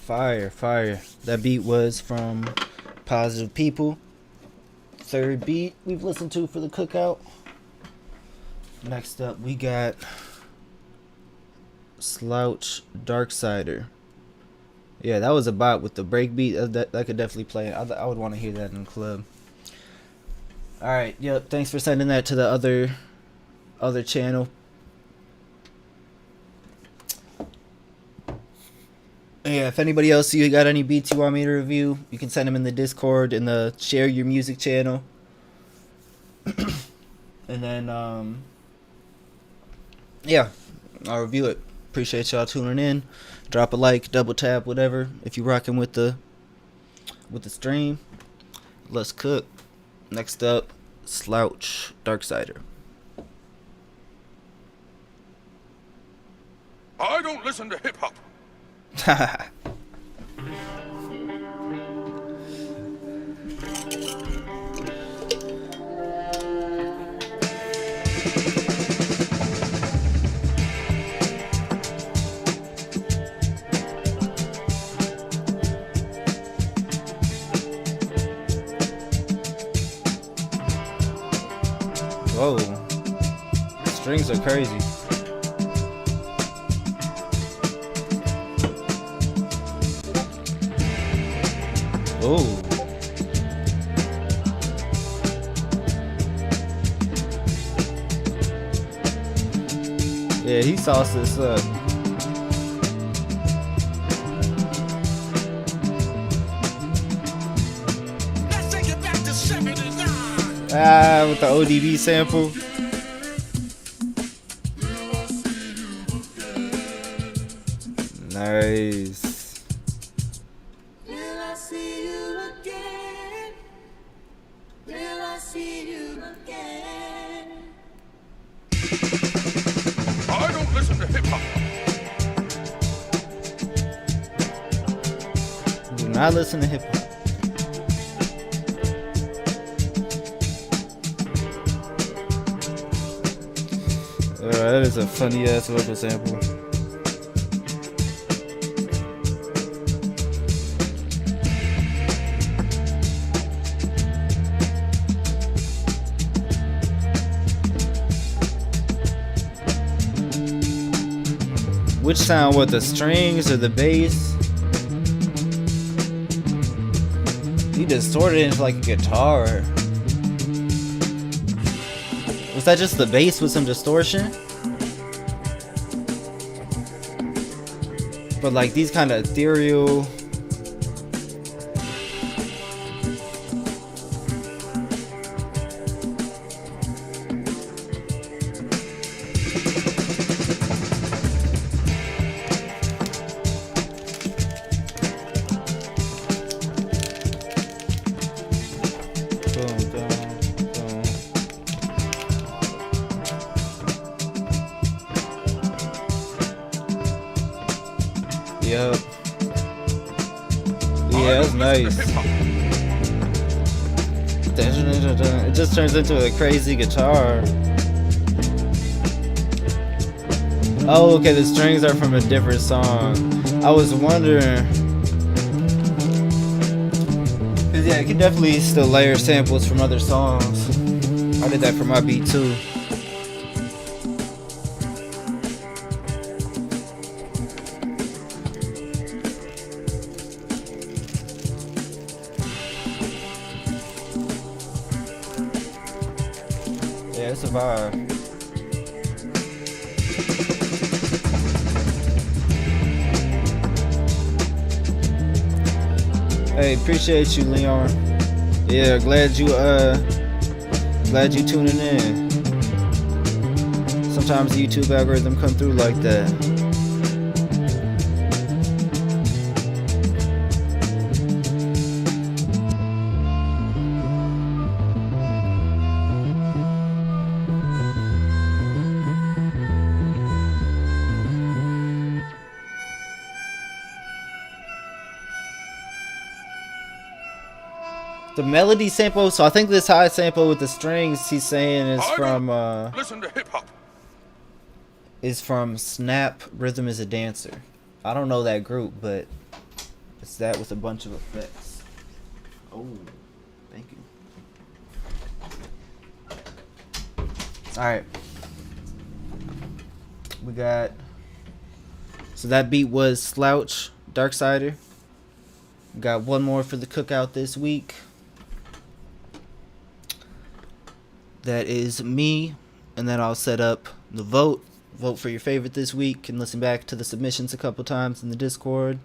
Fire, fire. That beat was from Positive People. 3rd beat we've listened to for the Cookout. Next up we got Slouch Darksider. Yeah, that was a bot with the break beat. That could definitely play. I would want to hear that in the club. Alright, yep, thanks for sending that to the other channel. Yeah, if anybody else you got any beats you want me to review, you can send them in the Discord in the Share Your Music channel. And then yeah, I'll review it. Appreciate y'all tuning in. Drop a like, double tap, whatever if you rocking with the stream. Let's cook. Next up, Slouch Darksider. I don't listen to hip hop. Whoa, strings are crazy. Oh. Yeah, he sauced this up. Let's take it back to 79. Ah, with the ODB sample. Nice. Will I see you again? Will I see you again? I don't listen to hip hop. Do not listen to hip hop. that is a funny ass vocal sample. Which sound, what, the strings or the bass? He distorted it into like a guitar. Was that just the bass with some distortion? But like these kind of ethereal. Yep. Yeah, that's nice. It just turns into a crazy guitar. Oh, okay, the strings are from a different song. I was wondering. Cause yeah, you can definitely still layer samples from other songs. I did that for my beat too. Yeah, it's a vibe. Hey, appreciate you, Leon. Yeah, glad you tuning in. Sometimes the YouTube algorithm come through like that. The melody sample, so I think this high sample with the strings he's saying is from Listen to hip hop. is from Snap Rhythm is a Dancer. I don't know that group, but it's that with a bunch of effects. Oh, thank you. Alright. We got, so that beat was Slouch, Darksider. Got one more for the cookout this week. That is me, and then I'll set up the vote. Vote for your favorite this week and listen back to the submissions a couple times in the Discord.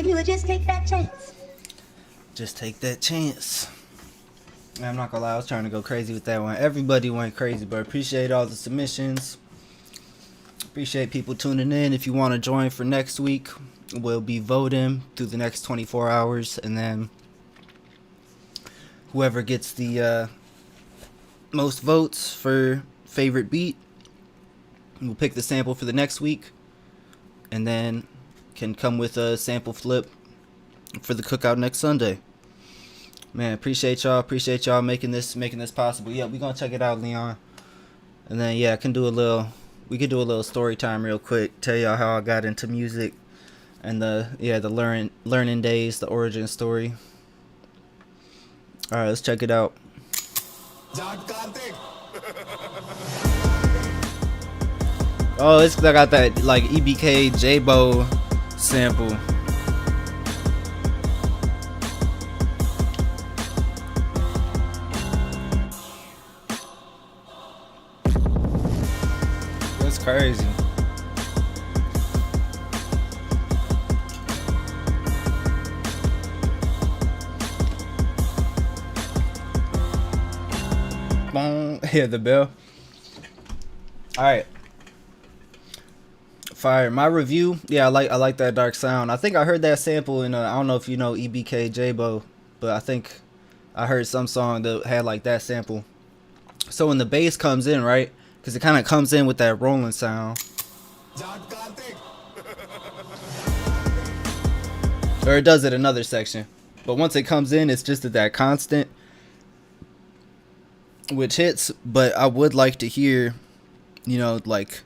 if you would just take that chance. Just take that chance. Man, I'm not gonna lie, I was trying to go crazy with that one. Everybody went crazy, but appreciate all the submissions. Appreciate people tuning in. If you want to join for next week, we'll be voting through the next 24 hours, and then whoever gets the most votes for favorite beat, we'll pick the sample for the next week, and then can come with a sample flip for the cookout next Sunday. Man, appreciate y'all making this possible. Yeah, we gonna check it out, Leon, and then yeah, we could do a little story time real quick. Tell y'all how I got into music and the learning days, the origin story. All right, let's check it out. Oh, I got that like EBK J-Bo sample. That's crazy. Boom. Yeah, the bell. All right. Fire. My review. Yeah, I like that dark sound. I think I heard that sample in I don't know if you know EBK J-Bo, but I think I heard some song that had like that sample. So when the bass comes in, right? Because it kind of comes in with that rolling sound. Or it does it another section. But once it comes in, it's just at that constant, which hits. But I would like to hear, like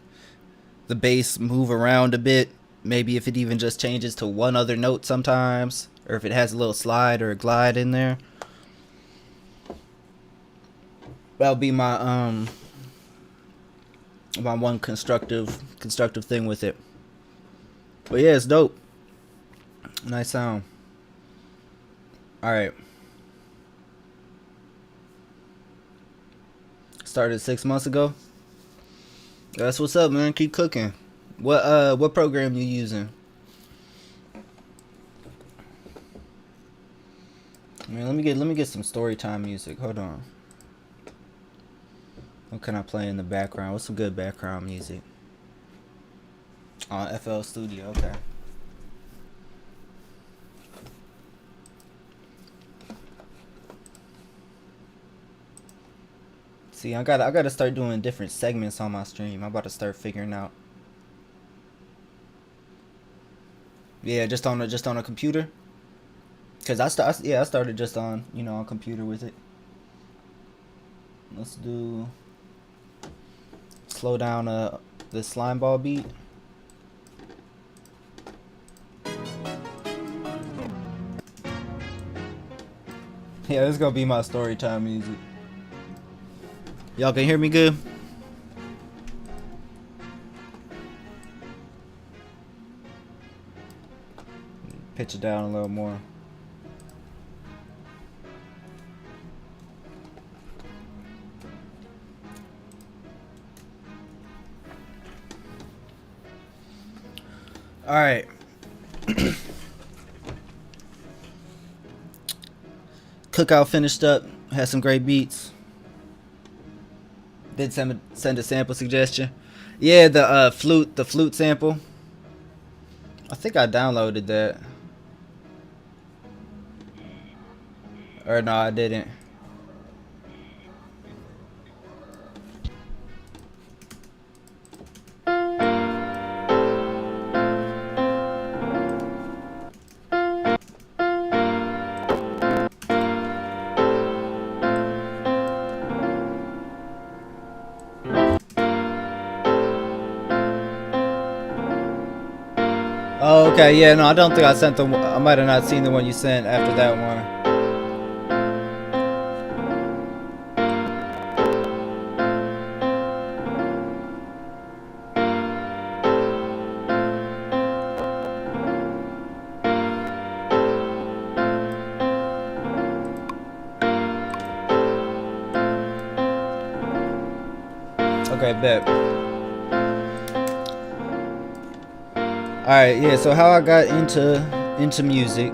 the bass move around a bit. Maybe if it even just changes to one other note sometimes, or if it has a little slide or a glide in there. That'll be my my one constructive thing with it. But yeah, it's dope. Nice sound. All right. Started 6 months ago. That's what's up, man. Keep cooking. What program you using? Man, let me get some story time music. Hold on. What can I play in the background? What's some good background music? FL Studio. Okay. See, I gotta start doing different segments on my stream. I'm about to start figuring out. Yeah, just on a computer. Cause I started just on on computer with it. Let's do slow down the slime ball beat. Yeah, this is gonna be my story time music. Y'all can hear me good? Pitch it down a little more. All right. Cookout finished up. Had some great beats. Did send a sample suggestion. Yeah, the flute sample. I think I downloaded that. Or no, I didn't. Oh, okay, yeah, no, I don't think I sent the one. I might have not seen the one you sent after that one. Okay, bet. Alright, yeah, so how I got into into music.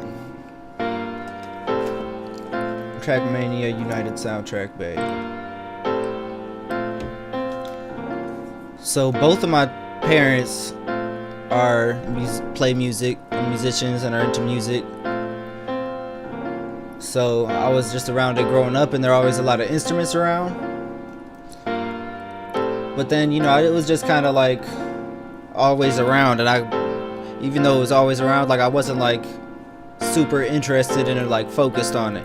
Trackmania United Soundtrack Bay. So both of my parents are play music, are musicians, and are into music. So I was just around it growing up, and there are always a lot of instruments around. But then, you know, it was just kind of like always around, and even though it was always around, like I wasn't like super interested in it, like focused on it.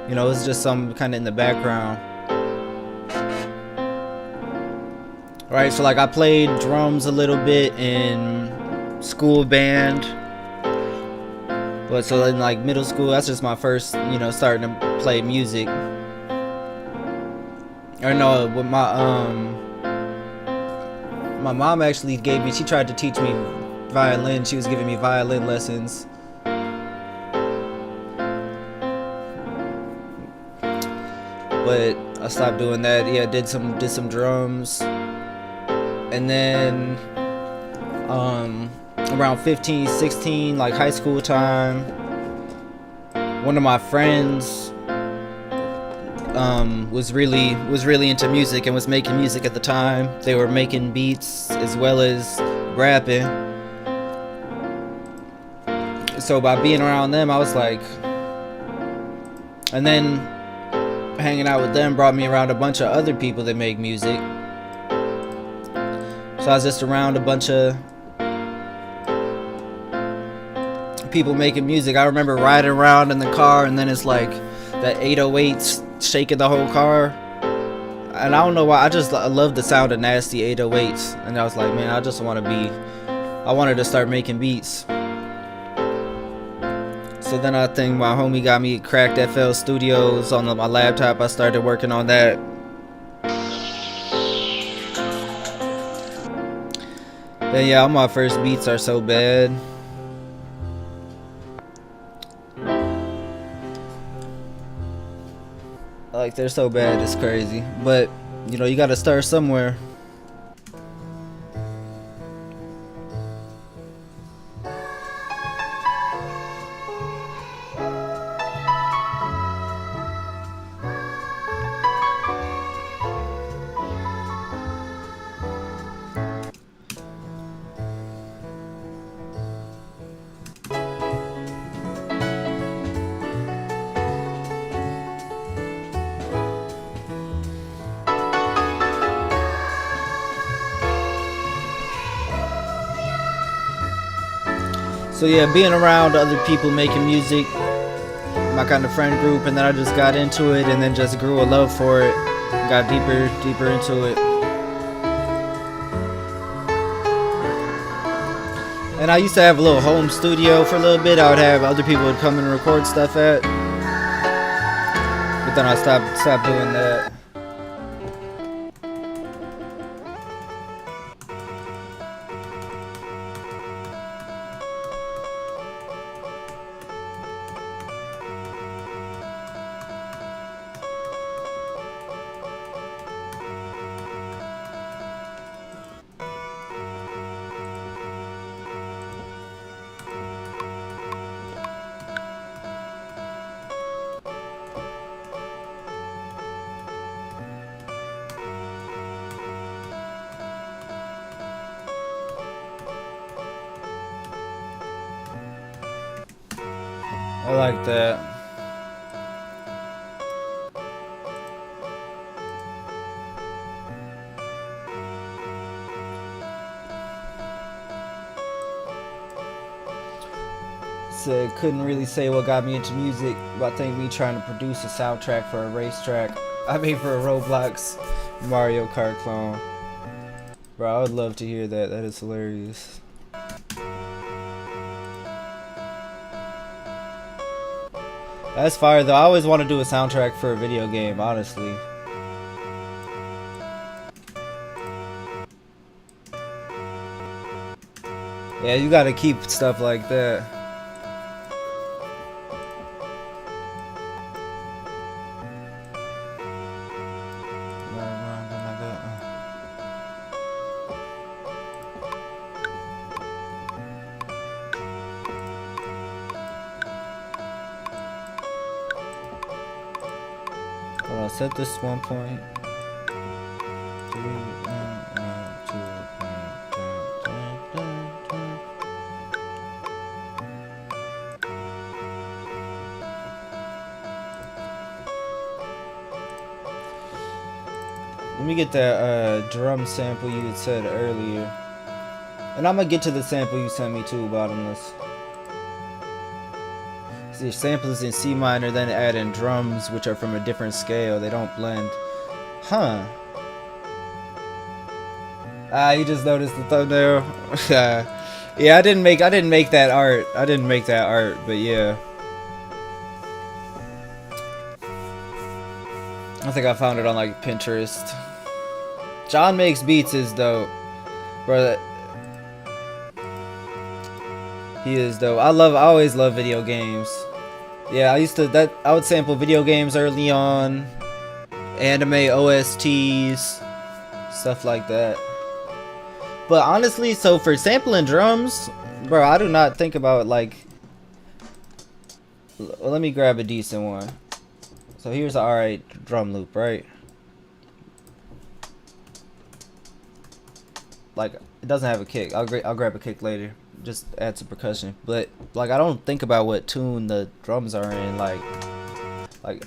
You know, it was just some kind of in the background. Right, so like I played drums a little bit in school band. But so in like middle school, that's just my first, you know, starting to play music. Or no, with my mom actually she tried to teach me violin. She was giving me violin lessons. But I stopped doing that. Yeah, did some drums. And then around 15, 16, like high school time, one of my friends was really into music and was making music at the time. They were making beats as well as rapping. So by being around them, I was like, and then hanging out with them brought me around a bunch of other people that make music. So I was just around a bunch of people making music. I remember riding around in the car, and then it's like that 808s shaking the whole car. And I don't know why, I love the sound of nasty 808s. And I was like, man, I wanted to start making beats. So then I think my homie got me Cracked FL Studios on my laptop. I started working on that. But yeah, all my first beats are so bad. Like, they're so bad, it's crazy. But, you know, you gotta start somewhere. So yeah, being around other people making music, my kind of friend group, and then I just got into it and then just grew a love for it, got deeper into it. And I used to have a little home studio for a little bit. I would have other people would come and record stuff at, but then I stopped doing that. I like that. Said couldn't really say what got me into music, but I think me trying to produce a soundtrack for a racetrack. I mean, for a Roblox Mario Kart clone. Bro, I would love to hear that. That is hilarious. That's fire though. I always want to do a soundtrack for a video game, honestly. Yeah, you gotta keep stuff like that. I'll set this 1.3. Let me get that drum sample you had said earlier. And I'm gonna get to the sample you sent me too, Bottomless. See, samples in C minor, then add in drums, which are from a different scale. They don't blend. Huh. Ah, you just noticed the thumbnail. Yeah, I didn't make that art. But yeah. I think I found it on like Pinterest. John Makes Beats is dope. Bro, he is dope. I always love video games. Yeah, I would sample video games early on, anime OSTs, stuff like that. But honestly, so for sampling drums, bro, I do not think about like. Let me grab a decent one. So here's an alright drum loop, right? Like, it doesn't have a kick. I'll grab a kick later. Just add some percussion. But like, I don't think about what tune the drums are in. Like I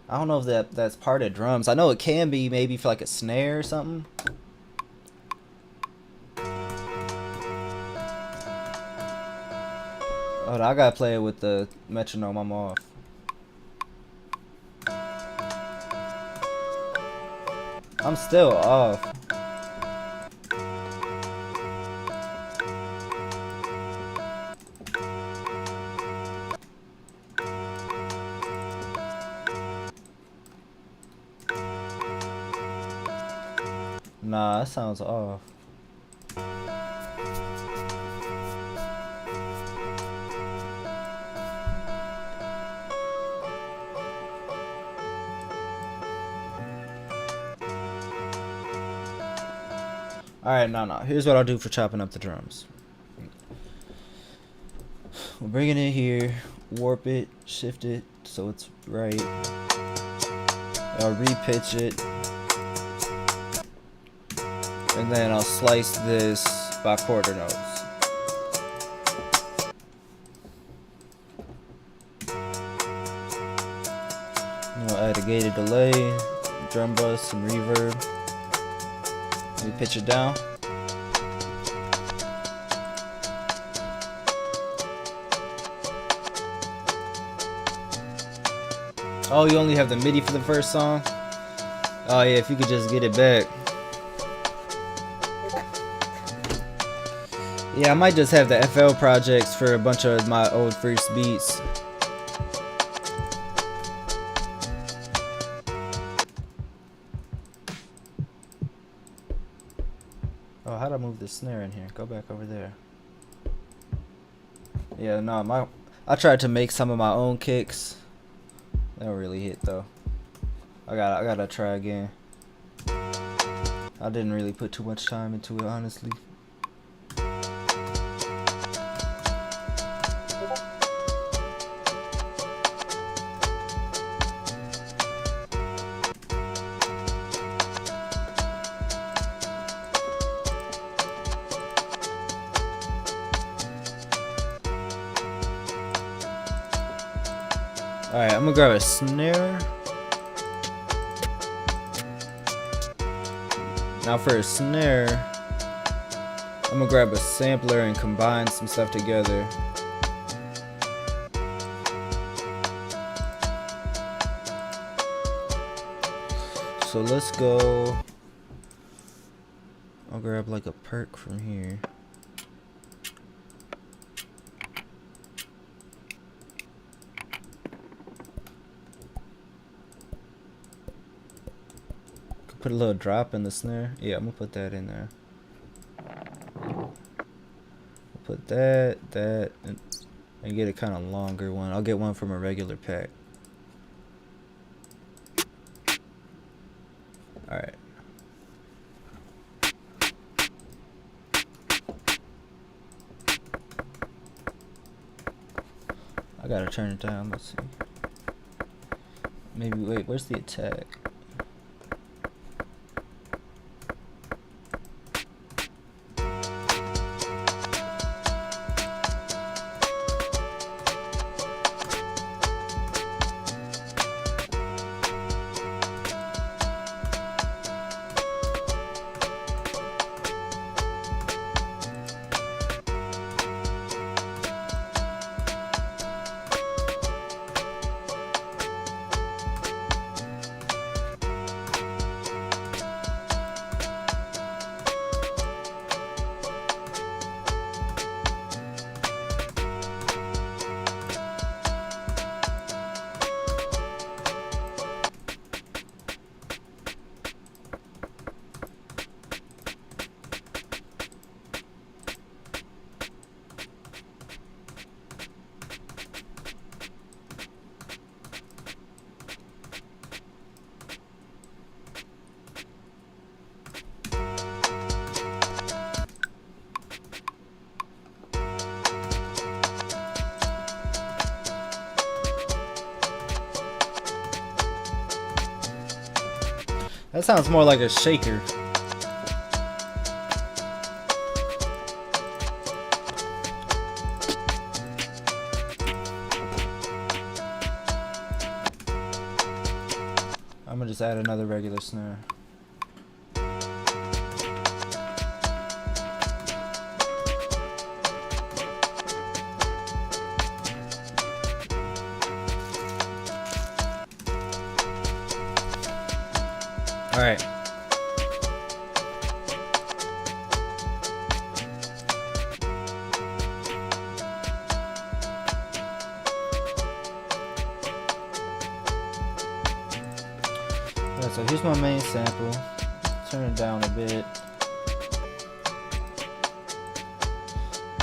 don't know if that's part of drums. I know it can be maybe for like a snare or something. Oh, I gotta play it with the metronome. I'm off. I'm still off. Nah, that sounds off. Alright, no. Here's what I'll do for chopping up the drums. We'll bring it in here, warp it, shift it so it's right. I'll repitch it. And then I'll slice this by quarter notes. And I'll add a gated delay, drum bus, some reverb. Let me pitch it down. Oh, you only have the MIDI for the first song? Oh yeah, if you could just get it back. Yeah, I might just have the FL projects for a bunch of my old first beats. Oh, how'd I move the snare in here? Go back over there. Yeah, no, I tried to make some of my own kicks. They don't really hit though. I gotta try again. I didn't really put too much time into it, honestly. Alright, I'm gonna grab a snare. Now for a snare, I'm gonna grab a sampler and combine some stuff together. So let's go. I'll grab like a perk from here. Put a little drop in the snare. Yeah, I'm gonna put that in there. Put that, and get a kind of longer one. I'll get one from a regular pack. Alright. I gotta turn it down. Let's see. Maybe wait, where's the attack? That sounds more like a shaker. I'm gonna just add another regular snare. All right. Alright, so here's my main sample. Turn it down a bit.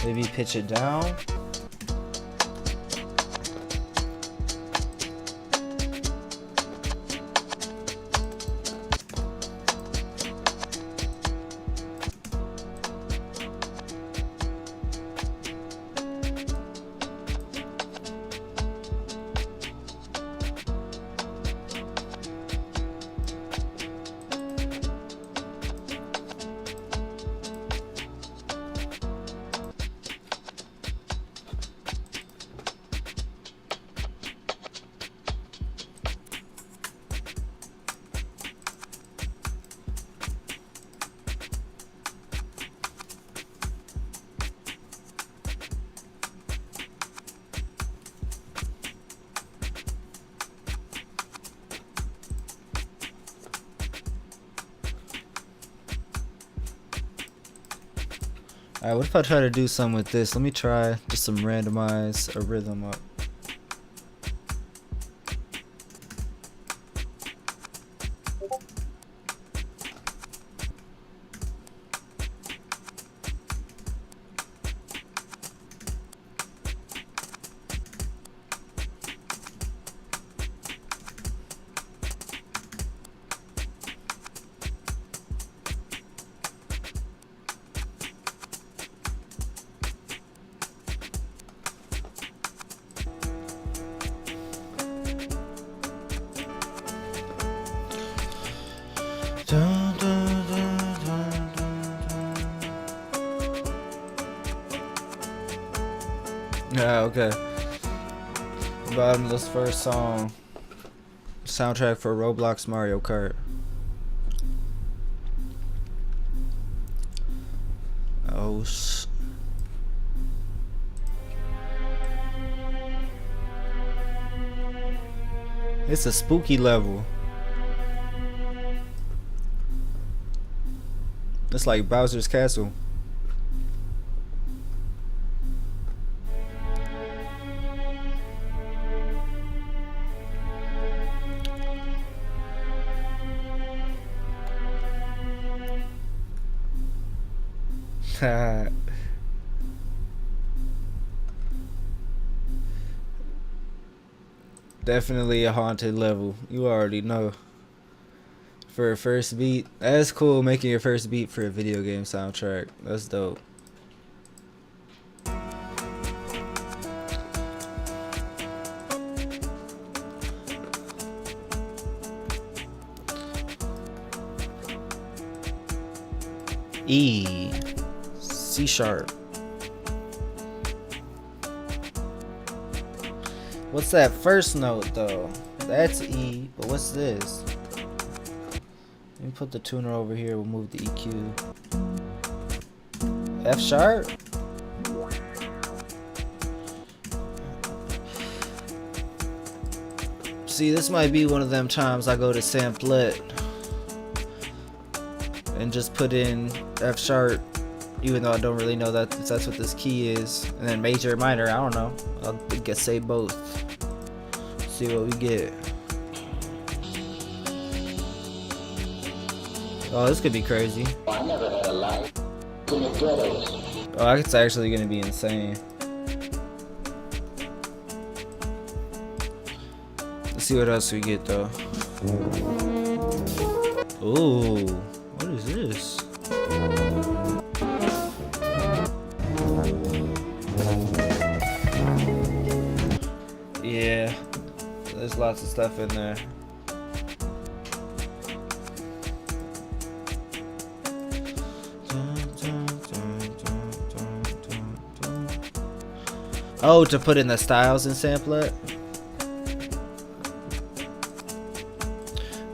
Maybe pitch it down. Alright, what if I try to do something with this? Let me try just some randomize a rhythm up. Dun, dun, dun, dun, dun, dun. Yeah, okay. Bottomless first song. Soundtrack for Roblox Mario Kart. Oh, it's a spooky level. It's like Bowser's Castle. Definitely a haunted level. You already know. For a first beat, that's cool. Making your first beat for a video game soundtrack, that's dope. E, C sharp. What's that first note though? That's E, but what's this? Let me put the tuner over here. We'll move the EQ. F sharp. See, this might be one of them times I go to samplet and just put in F sharp, even though I don't really know that if that's what this key is, and then major, minor, I don't know. I'll guess say both. See what we get. Oh, this could be crazy. I never had a life in the ghettos. Oh, it's actually gonna be insane. Let's see what else we get though. Ooh, what is this? Yeah, there's lots of stuff in there. Oh, to put in the styles in samplet.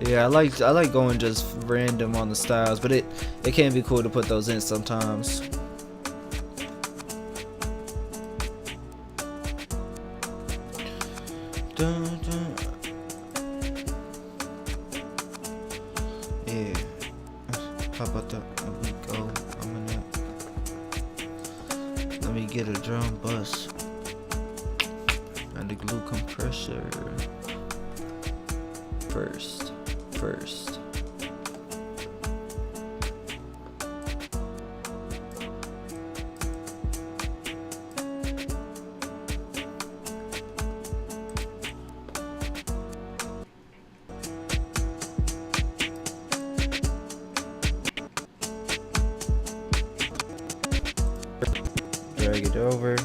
Yeah, I like going just random on the styles, but it can be cool to put those in sometimes. Yeah, how about that? Let me go. Let me get a drum bus and the glue compressor first. Drag it over.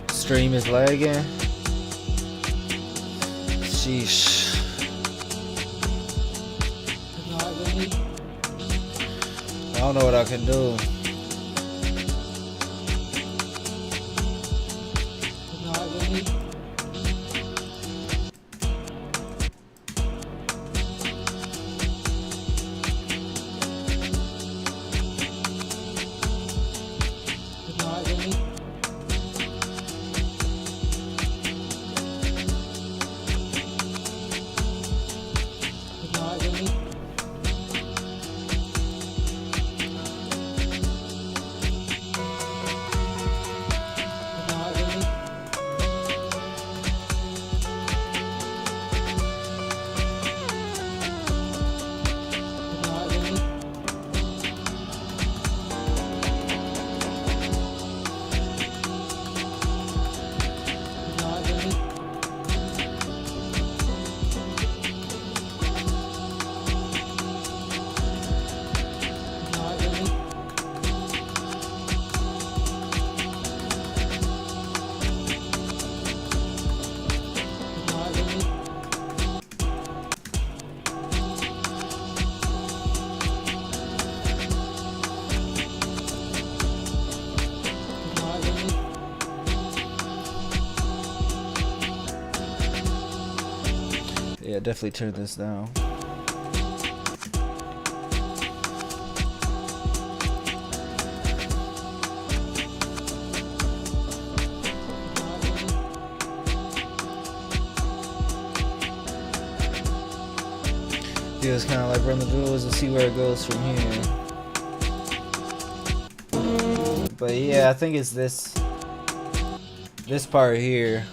Stream is lagging. Sheesh. I don't know what I can do. Yeah, definitely turn this down. Feels kind of like run the jewels and see where it goes from here. But yeah, I think it's this part here.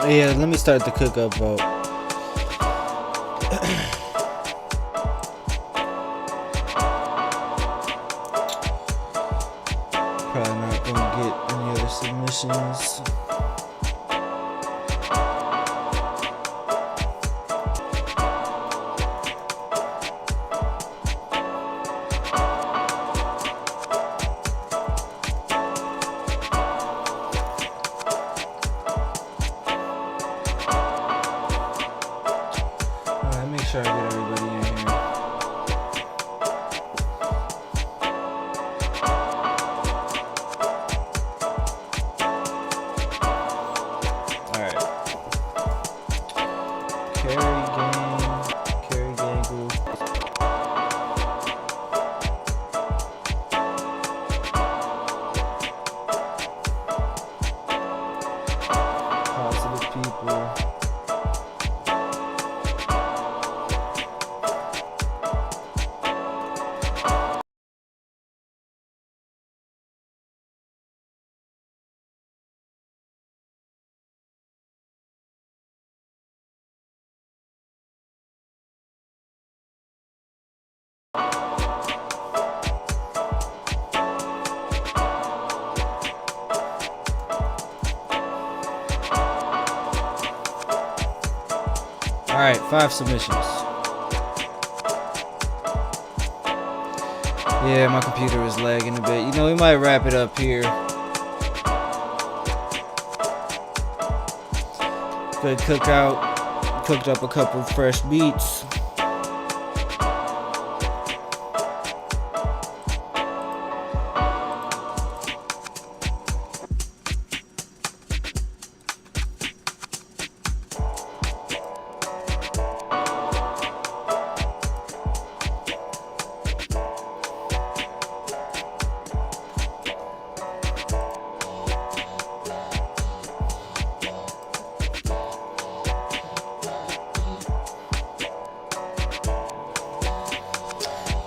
Yeah, let me start the cookup vote. Probably not gonna get any other submissions. Alright, make sure I get everybody in here. Alright. Carry gang group. Positive people. Alright, 5 submissions. Yeah, my computer is lagging a bit. You know, we might wrap it up here. Good cookout. Cooked up a couple fresh beats.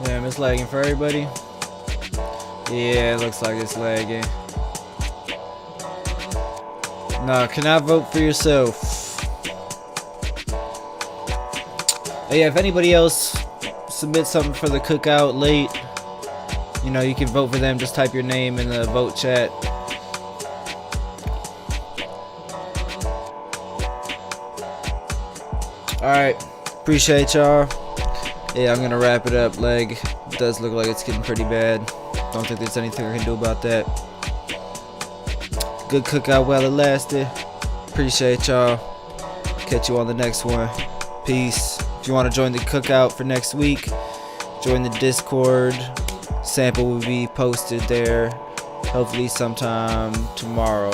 Damn, it's lagging for everybody. Yeah, it looks like it's lagging. Nah, cannot vote for yourself. Hey, if anybody else submits something for the cookout late, you know, you can vote for them. Just type your name in the vote chat. Alright, appreciate y'all. Yeah, I'm gonna wrap it up. Leg does look like it's getting pretty bad. Don't think there's anything I can do about that. Good cookout while it lasted. Appreciate y'all. Catch you on the next one. Peace. If you want to join the cookout for next week, join the Discord. Sample will be posted there hopefully sometime tomorrow.